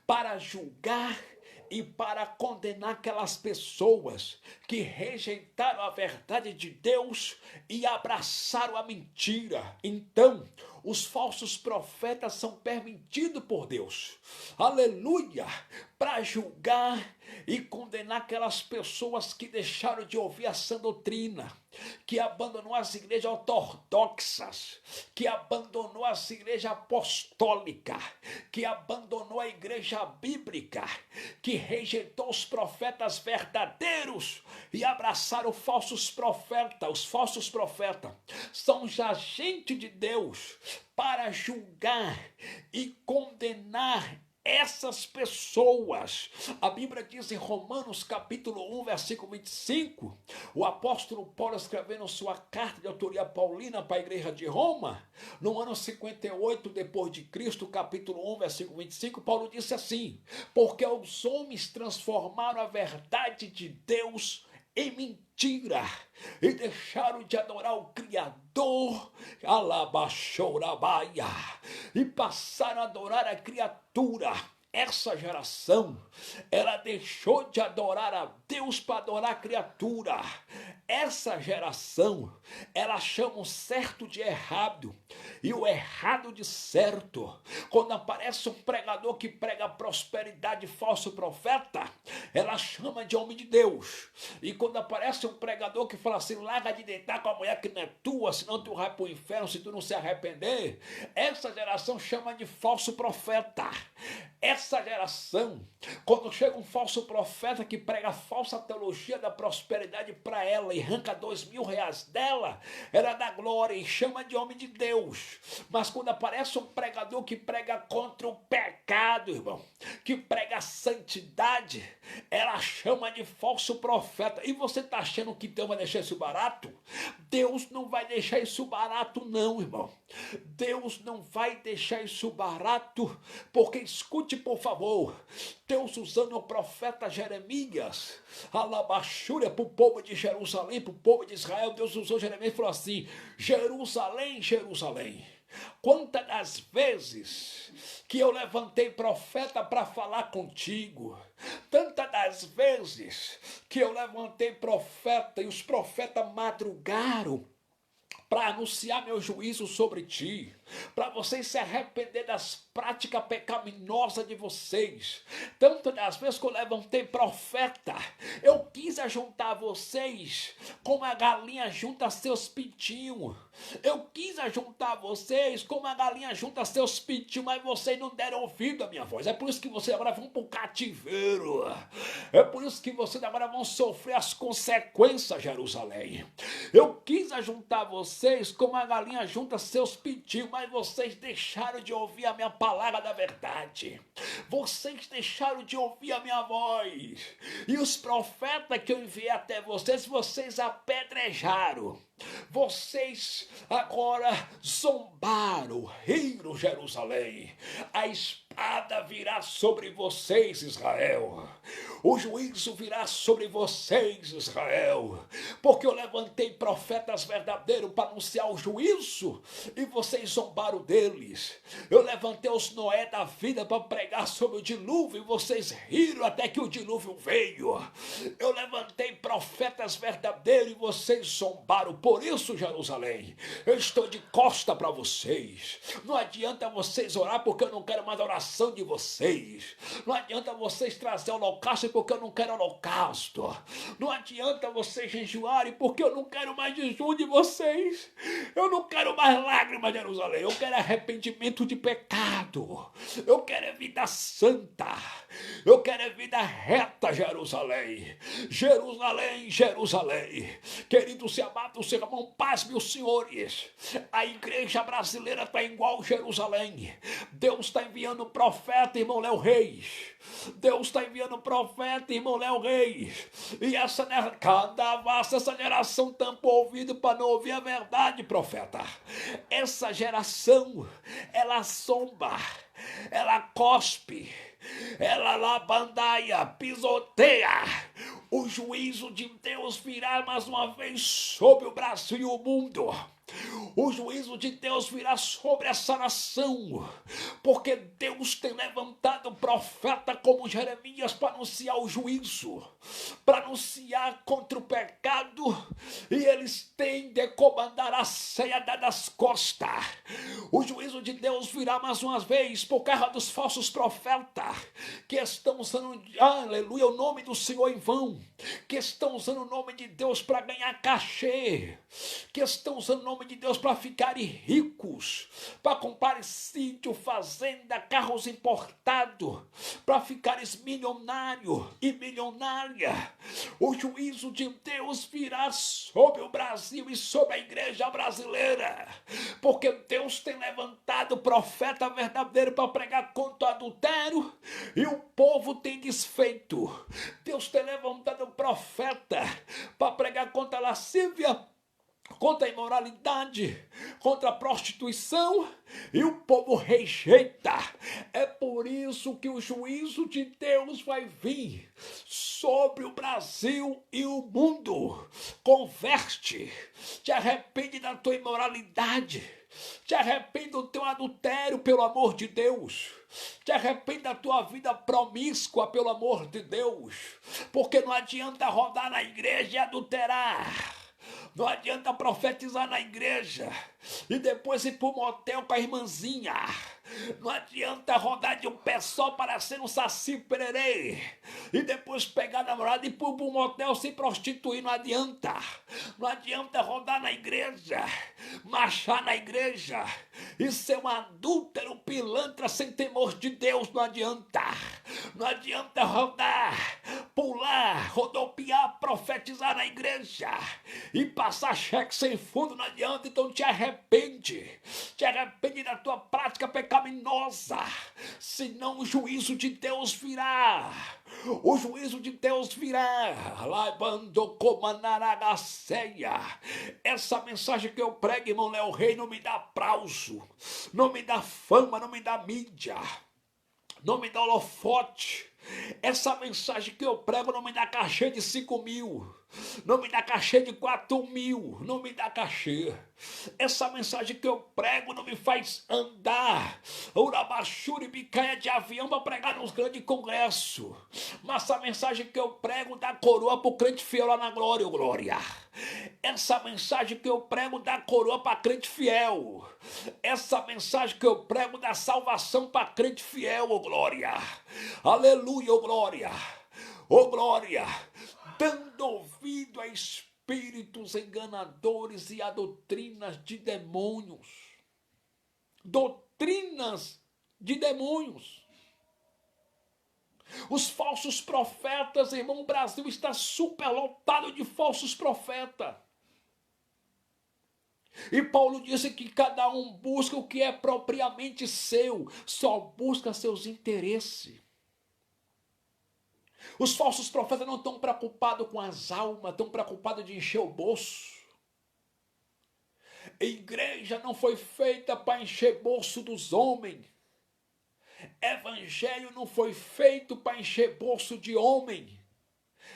para julgar e para condenar aquelas pessoas que rejeitaram a verdade de Deus e abraçaram a mentira. Então, os falsos profetas são permitidos por Deus, aleluia, para julgar e condenar aquelas pessoas que deixaram de ouvir a sã doutrina, que abandonou as igrejas ortodoxas, que abandonou as igrejas apostólicas, que abandonou a igreja bíblica, que rejeitou os profetas verdadeiros e abraçaram falsos profetas. Os falsos profetas são os agentes de Deus para julgar e condenar essas pessoas. A Bíblia diz em Romanos capítulo 1, versículo 25, o apóstolo Paulo escrevendo sua carta de autoria paulina para a igreja de Roma, no ano 58 depois de Cristo, capítulo 1, versículo 25, Paulo disse assim, porque os homens transformaram a verdade de Deus em mentira e deixaram de adorar o Criador, alabaxorabaia, e passaram a adorar a criatura. Essa geração, ela deixou de adorar a Deus para adorar a criatura. Essa geração, ela chama o certo de errado e o errado de certo. Quando aparece um pregador que prega prosperidade, falso profeta, ela chama de homem de Deus. E quando aparece um pregador que fala assim, larga de deitar com a mulher que não é tua, senão tu vai para o inferno se tu não se arrepender, essa geração chama de falso profeta. Essa geração, quando chega um falso profeta que prega a falsa teologia da prosperidade para ela e arranca R$2.000 dela, ela dá glória e chama de homem de Deus. Mas quando aparece um pregador que prega contra o pecado, irmão, que prega a santidade, ela chama de falso profeta. E você está achando que Deus vai deixar isso barato? Deus não vai deixar isso barato não, irmão. Deus não vai deixar isso barato, porque escute por favor, Deus usando o profeta Jeremias, alabachúria para o povo de Jerusalém, para o povo de Israel, Deus usou Jeremias e falou assim, Jerusalém, Jerusalém, quantas das vezes que eu levantei profeta para falar contigo, tantas das vezes que eu levantei profeta e os profetas madrugaram para anunciar meu juízo sobre ti, para vocês se arrepender das práticas pecaminosas de vocês. Tanto das vezes que eu levantei profeta, eu quis ajuntar vocês como a galinha junta seus pintinhos. Eu quis ajuntar vocês como a galinha junta seus pintinhos, mas vocês não deram ouvido à minha voz. É por isso que vocês agora vão para o cativeiro. É por isso que vocês agora vão sofrer as consequências, Jerusalém. Eu quis ajuntar vocês como a galinha junta seus pintinhos, mas vocês deixaram de ouvir a minha palavra da verdade. Vocês deixaram de ouvir a minha voz. E os profetas que eu enviei até vocês apedrejaram. Vocês agora zombaram, riram, Jerusalém. A espada virá sobre vocês, Israel. O juízo virá sobre vocês, Israel. Porque eu levantei profetas verdadeiros para anunciar o juízo e vocês zombaram deles. Eu levantei os Noé da vida para pregar sobre o dilúvio e vocês riram até que o dilúvio veio. Eu levantei profetas verdadeiros e vocês zombaram. Por isso, Jerusalém, eu estou de costa para vocês. Não adianta vocês orar porque eu não quero mais oração de vocês. Não adianta vocês trazer holocausto porque eu não quero holocausto. Não adianta vocês jejuarem porque eu não quero mais jejum de vocês. Eu não quero mais lágrimas, Jerusalém. Eu quero arrependimento de pecado. Eu quero vida santa. Eu quero vida reta, Jerusalém. Jerusalém, Jerusalém. Queridos e amados, irmão, paz, meus senhores. A igreja brasileira está igual Jerusalém. Deus está enviando profeta, irmão Léo Reis. Deus está enviando profeta, irmão Léo Reis. E essa geração tampa o ouvido para não ouvir a verdade, profeta. Essa geração, ela zomba, ela cospe, ela labandaia, pisoteia. O juízo de Deus virá mais uma vez sobre o Brasil e o mundo. O juízo de Deus virá sobre essa nação, porque Deus tem levantado um profeta como Jeremias para anunciar o juízo, para anunciar contra o pecado, e eles têm de comandar a ceia das costas. O juízo de Deus virá mais uma vez por causa dos falsos profetas que estão usando, aleluia, o nome do Senhor em vão, que estão usando o nome de Deus para ganhar cachê, que estão usando o nome de Deus para ficarem ricos, para comprar sítio, fazenda, carros importados, para ficarem milionário e milionária. O juízo de Deus virá sobre o Brasil e sobre a igreja brasileira, porque Deus tem levantado profeta verdadeiro para pregar contra o adultério e o povo tem desfeito. Deus tem levantado profeta para pregar contra a lascívia, contra a imoralidade, contra a prostituição, e o povo rejeita. É por isso que o juízo de Deus vai vir sobre o Brasil e o mundo. Converte, te arrepende da tua imoralidade, Te arrepende do teu adultério, pelo amor de Deus. Te arrepende da tua vida promíscua, pelo amor de Deus. Porque não adianta rodar na igreja e adulterar. Não adianta profetizar na igreja e depois ir para o motel com a irmãzinha. Não adianta rodar de um pé só para ser um saci pererê e depois pegar a namorada e ir para um motel se prostituir. Não adianta. Não adianta rodar na igreja, marchar na igreja e ser um adúltero, pilantra sem temor de Deus. Não adianta. Não adianta rodar, pular, rodopiar, profetizar na igreja e passar cheque sem fundo. Não adianta. Então te arrepende. Te arrepende da tua prática pecaminosa, senão o juízo de Deus virá. O juízo de Deus virá. Essa mensagem que eu prego, irmão Léo Rei, não me dá aplauso, não me dá fama, não me dá mídia, não me dá holofote. Essa mensagem que eu prego não me dá cachê de 5.000, não me dá cachê de 4.000, não me dá cachê. Essa mensagem que eu prego não me faz andar urabachuri bicaia de avião para pregar nos grandes congressos. Mas essa mensagem que eu prego dá coroa para o crente fiel lá na glória, glória. Essa mensagem que eu prego dá coroa para crente fiel. Essa mensagem que eu prego dá salvação para crente fiel, oh glória. Aleluia, oh glória. Oh glória. Dando ouvido a espíritos enganadores e a doutrinas de demônios. Doutrinas de demônios. Os falsos profetas, irmão, o Brasil está superlotado de falsos profetas. E Paulo disse que cada um busca o que é propriamente seu, só busca seus interesses. Os falsos profetas não estão preocupados com as almas, estão preocupados de encher o bolso. A igreja não foi feita para encher bolso dos homens. Evangelho não foi feito para encher bolso de homem.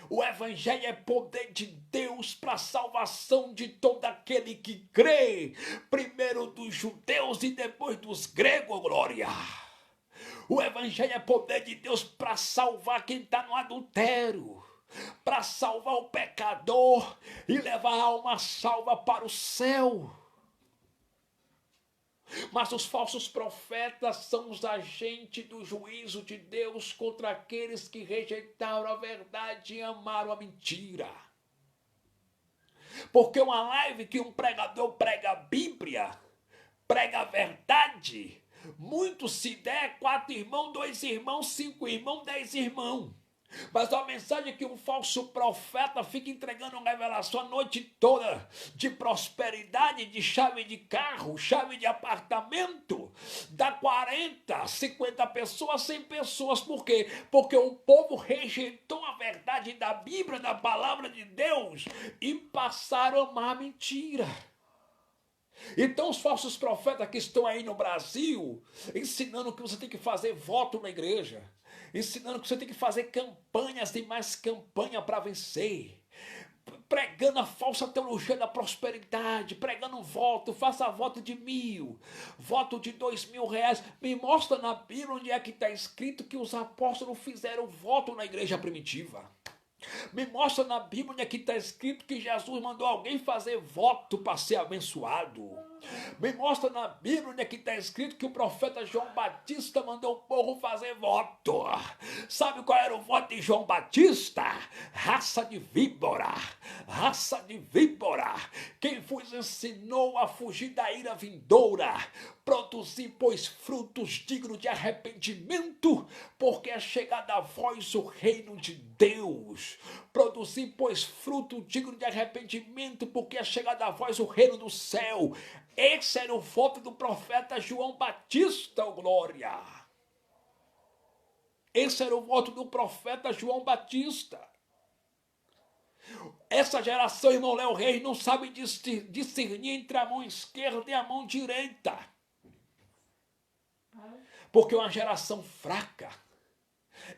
O evangelho é poder de Deus para a salvação de todo aquele que crê. Primeiro dos judeus e depois dos gregos, glória. O evangelho é poder de Deus para salvar quem está no adultério, para salvar o pecador e levar a alma salva para o céu. Mas os falsos profetas são os agentes do juízo de Deus contra aqueles que rejeitaram a verdade e amaram a mentira. Porque uma live que um pregador prega a Bíblia, prega a verdade, muito se der 4 irmãos, 2 irmãos, 5 irmãos, 10 irmãos. Mas a mensagem é que um falso profeta fica entregando uma revelação a noite toda de prosperidade, de chave de carro, chave de apartamento, dá 40, 50 pessoas, 100 pessoas. Por quê? Porque o povo rejeitou a verdade da Bíblia, da palavra de Deus e passaram a amar a mentira. Então os falsos profetas que estão aí no Brasil ensinando que você tem que fazer voto na igreja, ensinando que você tem que fazer campanhas e mais campanha para vencer, pregando a falsa teologia da prosperidade, pregando voto, faça voto de 1.000, voto de 2.000 reais. Me mostra na Bíblia onde é que está escrito que os apóstolos fizeram voto na igreja primitiva. Me mostra na Bíblia onde é que está escrito que Jesus mandou alguém fazer voto para ser abençoado. Me mostra na Bíblia onde é que está escrito que o profeta João Batista mandou o povo fazer voto. Sabe qual era o voto de João Batista? Raça de víbora, raça de víbora. Quem vos ensinou a fugir da ira vindoura? Produzir, pois, frutos dignos de arrependimento, porque é chegado a vós o reino de Deus. Produzir, pois, fruto digno de arrependimento, porque é chegado a vós o reino do céu. Esse era o voto do profeta João Batista, oh glória. Esse era o voto do profeta João Batista. Essa geração, irmão Léo Reis, não sabe discernir entre a mão esquerda e a mão direita. Porque é uma geração fraca.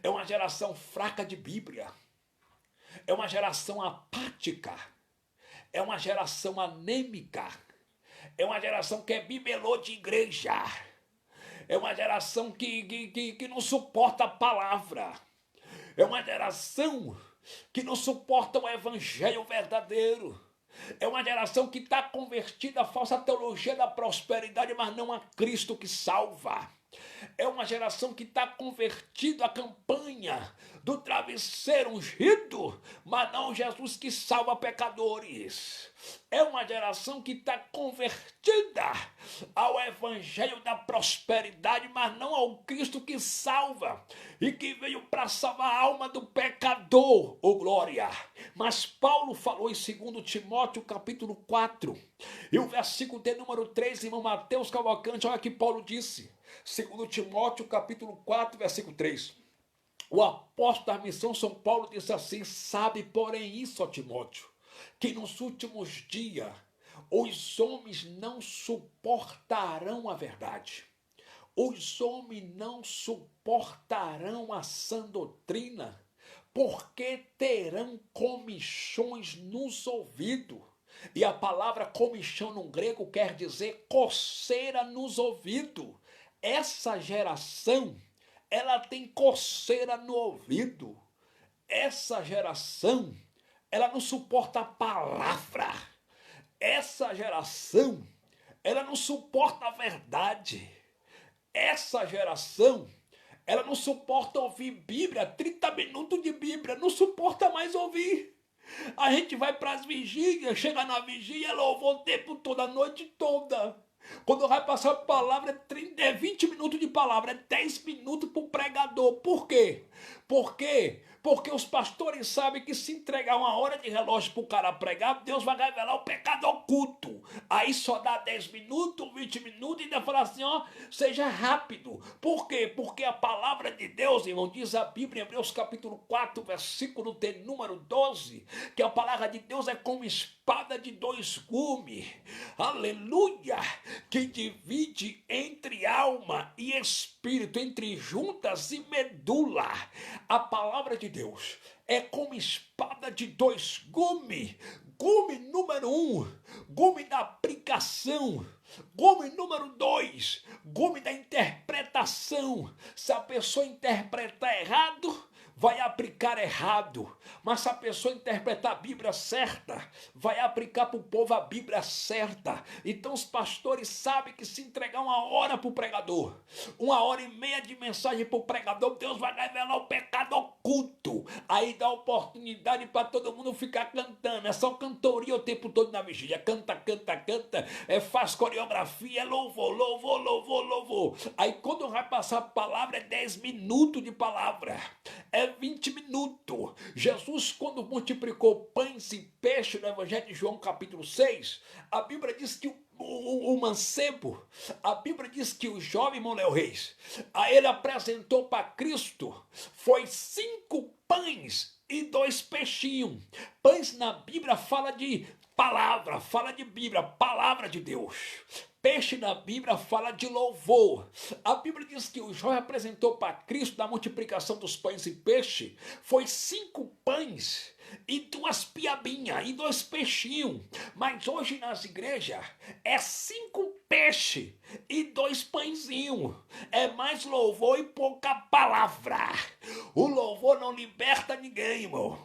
É uma geração fraca de Bíblia. É uma geração apática. É uma geração anêmica. É uma geração que é bibelô de igreja. É uma geração que não suporta a palavra. É uma geração que não suporta o evangelho verdadeiro. É uma geração que está convertida à falsa teologia da prosperidade, mas não a Cristo que salva. É uma geração que está convertida à campanha do travesseiro ungido, mas não Jesus que salva pecadores. É uma geração que está convertida ao evangelho da prosperidade, mas não ao Cristo que salva e que veio para salvar a alma do pecador, glória. Mas Paulo falou em 2 Timóteo capítulo 4, e o versículo de número 3, irmão Mateus Cavalcante, olha que Paulo disse. 2 Timóteo capítulo 4, versículo 3. O apóstolo da missão São Paulo disse assim: sabe, porém, isso, ó Timóteo, que nos últimos dias os homens não suportarão a verdade. Os homens não suportarão a sã doutrina, porque terão comichões nos ouvidos. E a palavra comichão no grego quer dizer coceira nos ouvidos. Essa geração, ela tem coceira no ouvido. Essa geração, ela não suporta a palavra. Essa geração, ela não suporta a verdade. Essa geração, ela não suporta ouvir Bíblia, 30 minutos de Bíblia, não suporta mais ouvir. A gente vai para as vigílias, chega na vigília, louvou o tempo todo, a noite toda. Quando vai passar a palavra, é 20 minutos de palavra, é 10 minutos para o pregador. Por quê? Porque os pastores sabem que se entregar uma hora de relógio para o cara pregar, Deus vai revelar o pecado oculto. Aí só dá 10 minutos, 20 minutos e ainda fala assim, ó, seja rápido. Por quê? Porque a palavra de Deus, irmão, diz a Bíblia em Hebreus capítulo 4, versículo de número 12, que a palavra de Deus é como espada de dois gumes. Aleluia! Que divide entre alma e espírito, entre juntas e medula. A palavra de Deus é como espada de dois gumes. Gume número 1, gume da aplicação. Gume número 2, gume da interpretação. Se a pessoa interpretar errado, vai aplicar errado. Mas se a pessoa interpretar a Bíblia certa, vai aplicar para o povo a Bíblia certa. Então os pastores sabem que se entregar uma hora para o pregador, 1h30 de mensagem para o pregador, Deus vai revelar o pecado oculto. Aí dá oportunidade para todo mundo ficar cantando. É só cantoria o tempo todo na vigília. Canta, canta, canta. Faz coreografia, louvor, louvor, louvor, louvor. Aí quando vai passar a palavra, é 10 minutos de palavra. É 20 minutos. Jesus, quando multiplicou pães e peixe no Evangelho de João, capítulo 6, a Bíblia diz que o mancebo, a Bíblia diz que o jovem Manuel Reis, a ele apresentou para Cristo, foi 5 pães e 2 peixinhos. Pães na Bíblia fala de palavra, fala de Bíblia, palavra de Deus. Peixe na Bíblia fala de louvor. A Bíblia diz que o jovem apresentou para Cristo, na multiplicação dos pães e peixe, foi 5 pães e 2 piabinhas e 2 peixinhos. Mas hoje nas igrejas é 5 peixes e 2 pãezinhos. É mais louvor e pouca palavra. O louvor não liberta ninguém, irmão.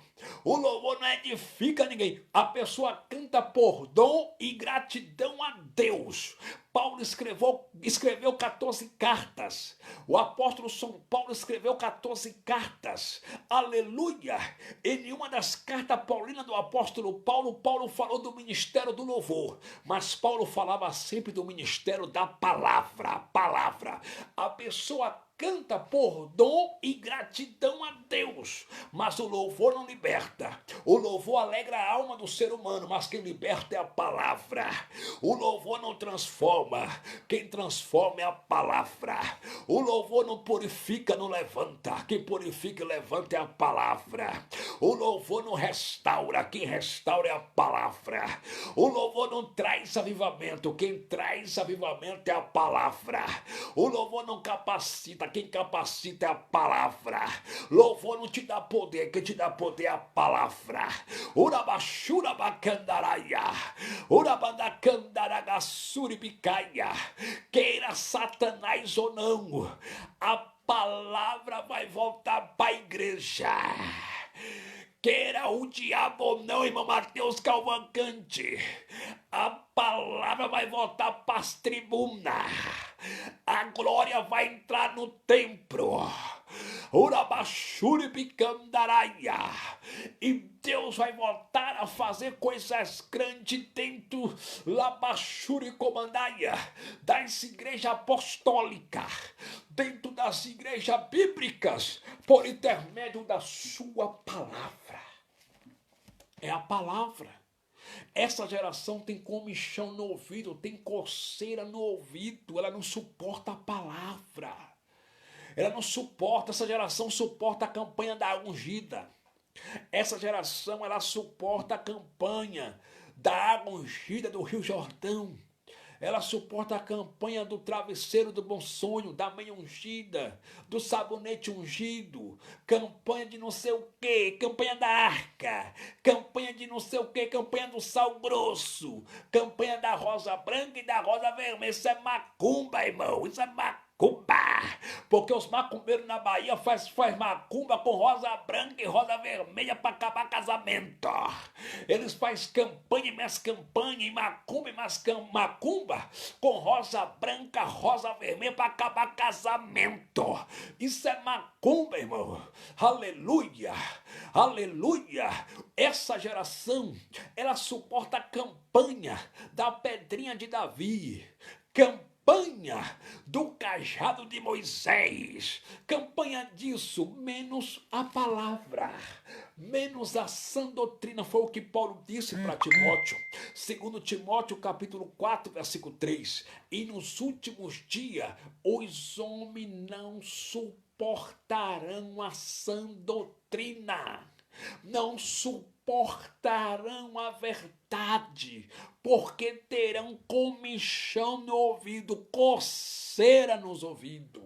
O louvor não edifica ninguém. A pessoa canta por dom e gratidão a Deus. Paulo escreveu 14 cartas. O apóstolo São Paulo escreveu 14 cartas. Aleluia! Em nenhuma das cartas paulinas do apóstolo Paulo, Paulo falou do ministério do louvor. Mas Paulo falava sempre do ministério da palavra. Palavra. A pessoa canta por dom e gratidão a Deus, mas o louvor não liberta. O louvor alegra a alma do ser humano, mas quem liberta é a palavra. O louvor não transforma, quem transforma é a palavra. O louvor não purifica, não levanta, quem purifica e levanta é a palavra. O louvor não restaura, quem restaura é a palavra. O louvor não traz avivamento, quem traz avivamento é a palavra. O louvor não capacita, quem capacita é a palavra. Louvor não te dá poder, quem te dá poder é a palavra. Urabachurabacandaraia, urabandacandaragasuribicaia. Queira Satanás ou não, a palavra vai voltar para a igreja. Queira o diabo ou não, irmão Mateus Calvancante, a palavra vai voltar para as tribunas. A glória vai entrar no templo. Urabachuribicandaraia. E Deus vai voltar a fazer coisas grandes dentro Labachuricomandaia, das igrejas apostólicas, dentro das igrejas bíblicas, por intermédio da sua palavra. É a palavra. Essa geração tem comichão no ouvido, tem coceira no ouvido, ela não suporta a palavra. Ela não suporta, essa geração suporta a campanha da ungida. Essa geração, ela suporta a campanha da água ungida do Rio Jordão. Ela suporta a campanha do travesseiro do bom sonho, da meia ungida, do sabonete ungido, campanha de não sei o quê, campanha da arca, campanha de não sei o quê, campanha do sal grosso, campanha da rosa branca e da rosa vermelha. Isso é macumba, irmão, isso é macumba. Porque os macumbeiros na Bahia faz macumba com rosa branca e rosa vermelha para acabar casamento. Eles fazem campanha e mais campanha, e macumba e mais macumba com rosa branca, rosa vermelha para acabar casamento. Isso é macumba, irmão. Aleluia, aleluia. Essa geração, ela suporta a campanha da pedrinha de Davi, campanha do cajado de Moisés, campanha disso, menos a palavra, menos a sã doutrina. Foi o que Paulo disse para Timóteo, 2 Timóteo capítulo 4, versículo 3, e nos últimos dias os homens não suportarão a sã doutrina, não suportarão a verdade, porque terão comichão no ouvido, coceira nos ouvidos.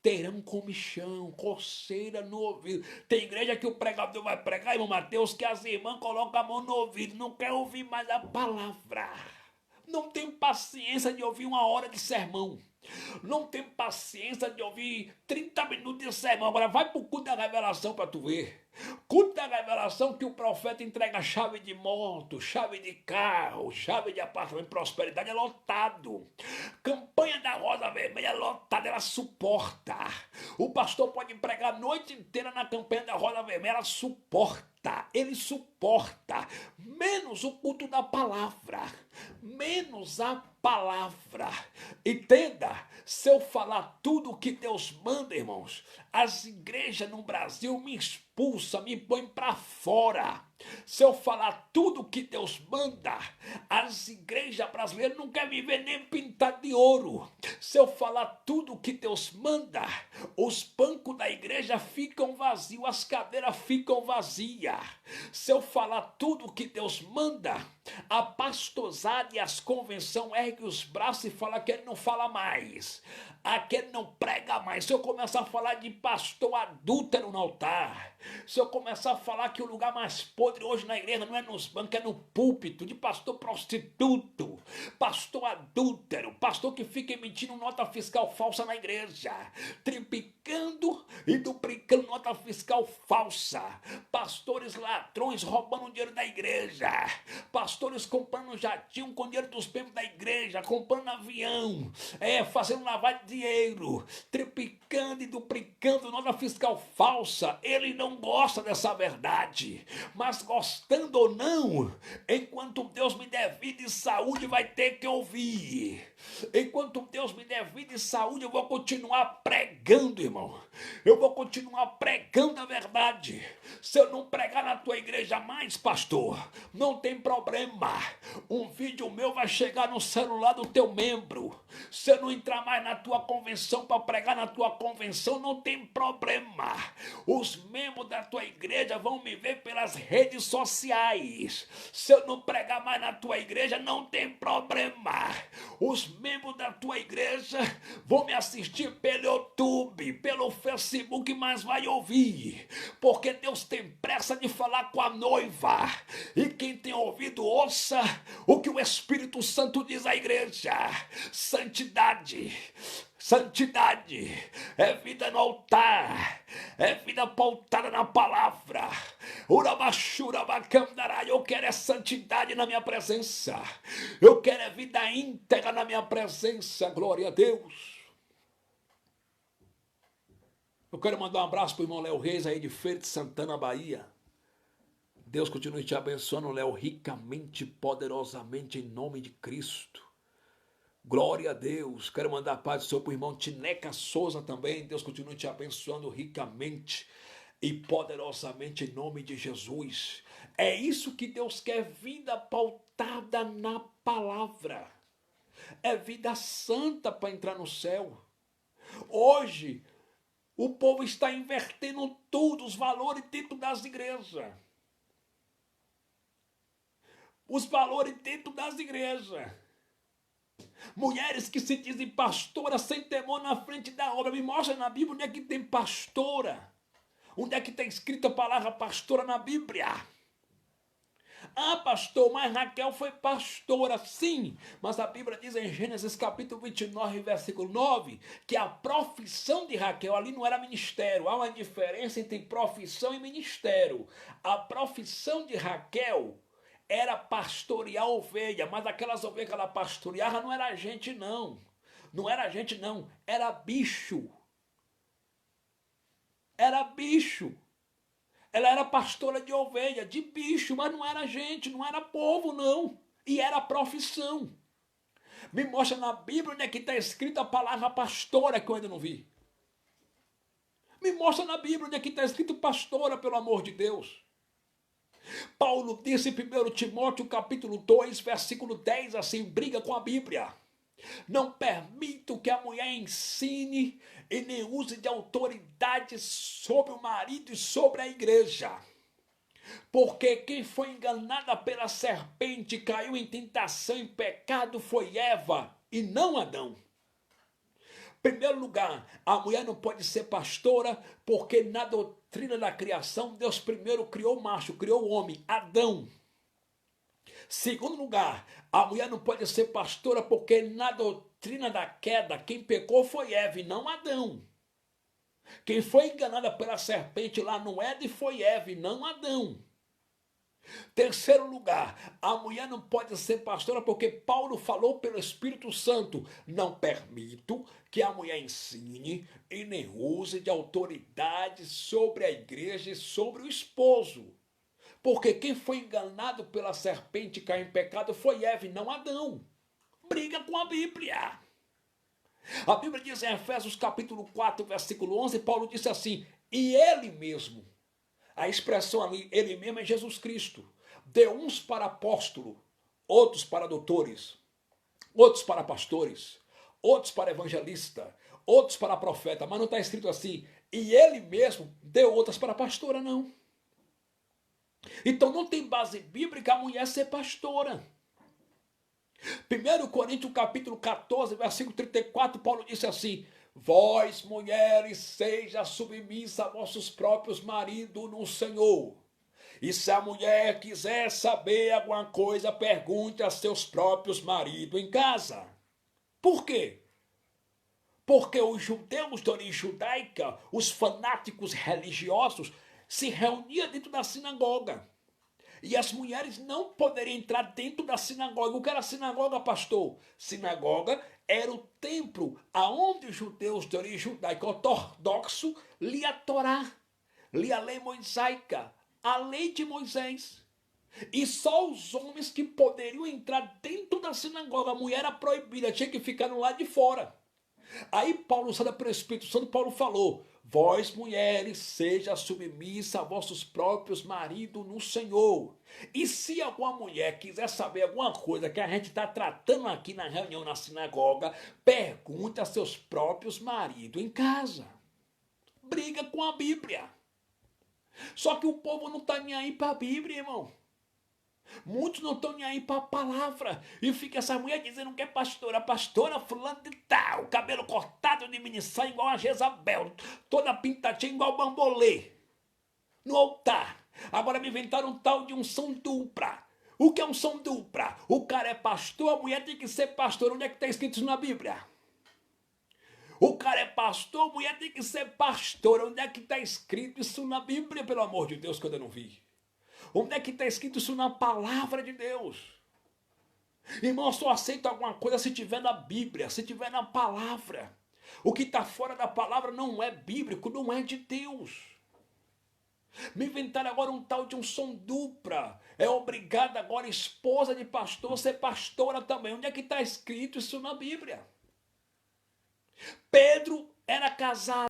Terão comichão, coceira no ouvido. Tem igreja que o pregador vai pregar, irmão Mateus, que as irmãs colocam a mão no ouvido, não quer ouvir mais a palavra. Não tem paciência de ouvir 1 hora de sermão. Não tem paciência de ouvir 30 minutos de sermão. Agora vai pro culto da revelação para tu ver. Culto da revelação que o profeta entrega chave de moto, chave de carro, chave de apartamento, prosperidade, é lotado. Campanha da rosa vermelha é lotada, ela suporta. O pastor pode pregar a noite inteira na campanha da rosa vermelha, ela suporta. Ele suporta, menos o culto da palavra, menos a palavra. Entenda, se eu falar tudo o que Deus manda, irmãos, as igrejas no Brasil me expulsam, me põem para fora. Se eu falar tudo o que Deus manda, as igrejas brasileiras não querem viver nem pintar de ouro. Se eu falar tudo o que Deus manda, os bancos da igreja ficam vazios, as cadeiras ficam vazias. Se eu falar tudo o que Deus manda, a pastosada e as convenções erguem os braços e falam que ele não fala mais, aquele não prega mais. Se eu começar a falar de pastor adúltero no altar, se eu começar a falar que o lugar mais podre hoje na igreja não é nos bancos, é no púlpito, de pastor prostituto, pastor adúltero, pastor que fica emitindo nota fiscal falsa na igreja, triplicando e duplicando nota fiscal falsa, pastores ladrões roubando dinheiro da igreja, pastores comprando jatinho com dinheiro dos membros da igreja, comprando avião, fazendo lavagem de dinheiro, triplicando e duplicando nota fiscal falsa. Ele não gosta dessa verdade, mas gostando ou não, enquanto Deus me der vida e saúde, vai ter que ouvir. Enquanto Deus me der vida e saúde, eu vou continuar pregando, irmão. Eu vou continuar pregando a verdade. Se eu não pregar na tua igreja mais, pastor, não tem problema. Um vídeo meu vai chegar no celular do teu membro. Se eu não entrar mais na tua convenção para pregar na tua convenção, não tem problema. Os membros da tua igreja vão me ver pelas redes redes sociais. Se eu não pregar mais na tua igreja, não tem problema. Os membros da tua igreja vão me assistir pelo YouTube, pelo Facebook, mas vai ouvir. Porque Deus tem pressa de falar com a noiva. E quem tem ouvido, ouça o que o Espírito Santo diz à igreja. Santidade. Santidade é vida no altar, é vida pautada na palavra. Eu quero é santidade na minha presença. Eu quero é vida íntegra na minha presença. Glória a Deus. Eu quero mandar um abraço para o irmão Léo Reis aí de Feira de Santana, Bahia. Deus continue te abençoando, Léo, ricamente, poderosamente, em nome de Cristo. Glória a Deus. Quero mandar paz do Senhor para o irmão Tineca Souza também. Deus continue te abençoando ricamente e poderosamente em nome de Jesus. É isso que Deus quer, vida pautada na palavra. É vida santa para entrar no céu. Hoje, o povo está invertendo tudo, os valores dentro das igrejas. Os valores dentro das igrejas. Mulheres que se dizem pastora sem temor na frente da obra. Me mostra na Bíblia onde é que tem pastora. Onde é que está escrita a palavra pastora na Bíblia? Ah, pastor, mas Raquel foi pastora, sim. Mas a Bíblia diz em Gênesis capítulo 29, versículo 9, que a profissão de Raquel ali não era ministério. Há uma diferença entre profissão e ministério. A profissão de Raquel era pastorear ovelha, mas aquelas ovelhas que ela pastoreava não era gente, não. Não era gente, não. Era bicho. Era bicho. Ela era pastora de ovelha, de bicho, mas não era gente, não era povo, não. E era profissão. Me mostra na Bíblia onde é que está escrita a palavra pastora, que eu ainda não vi. Me mostra na Bíblia onde é que está escrito pastora, pelo amor de Deus. Paulo disse em 1 Timóteo capítulo 2, versículo 10, assim, briga com a Bíblia. Não permito que a mulher ensine e nem use de autoridade sobre o marido e sobre a igreja. Porque quem foi enganada pela serpente caiu em tentação e pecado foi Eva e não Adão. Primeiro lugar, a mulher não pode ser pastora porque na doutrina da criação Deus primeiro criou o macho, criou o homem, Adão. Segundo lugar, a mulher não pode ser pastora porque na doutrina da queda quem pecou foi Eva e não Adão. Quem foi enganada pela serpente lá no Éden foi Eva e não Adão. Terceiro lugar, a mulher não pode ser pastora porque Paulo falou pelo Espírito Santo: não permito que a mulher ensine e nem use de autoridade sobre a igreja e sobre o esposo. Porque quem foi enganado pela serpente e caiu em pecado foi Eva e não Adão. Briga com a Bíblia. A Bíblia diz em Efésios capítulo 4, versículo 11, Paulo disse assim: e ele mesmo, a expressão ali, ele mesmo é Jesus Cristo, deu uns para apóstolo, outros para doutores, outros para pastores, outros para evangelista, outros para profeta, mas não está escrito assim, e ele mesmo deu outras para pastora, não. Então não tem base bíblica a mulher ser pastora. 1 Coríntios capítulo 14, versículo 34, Paulo disse assim: vós, mulheres, seja submissa a vossos próprios maridos no Senhor. E se a mulher quiser saber alguma coisa, pergunte a seus próprios maridos em casa. Por quê? Porque os judeus de origem judaica, os fanáticos religiosos, se reuniam dentro da sinagoga. E as mulheres não poderiam entrar dentro da sinagoga. O que era sinagoga, pastor? Sinagoga era o templo aonde os judeus de origem judaica ortodoxo lia a Torá, lia a lei mosaica, a lei de Moisés. E só os homens que poderiam entrar dentro da sinagoga. A mulher era proibida, tinha que ficar no lado de fora. Aí Paulo, usado pelo Espírito Santo, Paulo falou: vós, mulheres, seja submissa a vossos próprios maridos no Senhor. E se alguma mulher quiser saber alguma coisa que a gente está tratando aqui na reunião na sinagoga, pergunte a seus próprios maridos em casa. Briga com a Bíblia. Só que o povo não está nem aí para a Bíblia, irmão. Muitos não estão nem aí para a palavra. E fica essa mulher dizendo que é pastora fulano de tal, cabelo cortado de minissaia igual a Jezabel, toda pintadinha igual bambolê, no altar. Agora me inventaram um tal de unção dupla. O que é unção dupla? O cara é pastor, a mulher tem que ser pastor. Onde é que está escrito isso na Bíblia? O cara é pastor, a mulher tem que ser pastor. Onde é que está escrito isso na Bíblia, pelo amor de Deus, que eu ainda não vi? Onde é que está escrito isso na palavra de Deus? Irmão, eu só aceito alguma coisa se tiver na Bíblia, se tiver na palavra. O que está fora da palavra não é bíblico, não é de Deus. Me inventaram agora um tal de unção dupla. É obrigada agora, esposa de pastor, ser pastora também. Onde é que está escrito isso na Bíblia? Pedro era casado.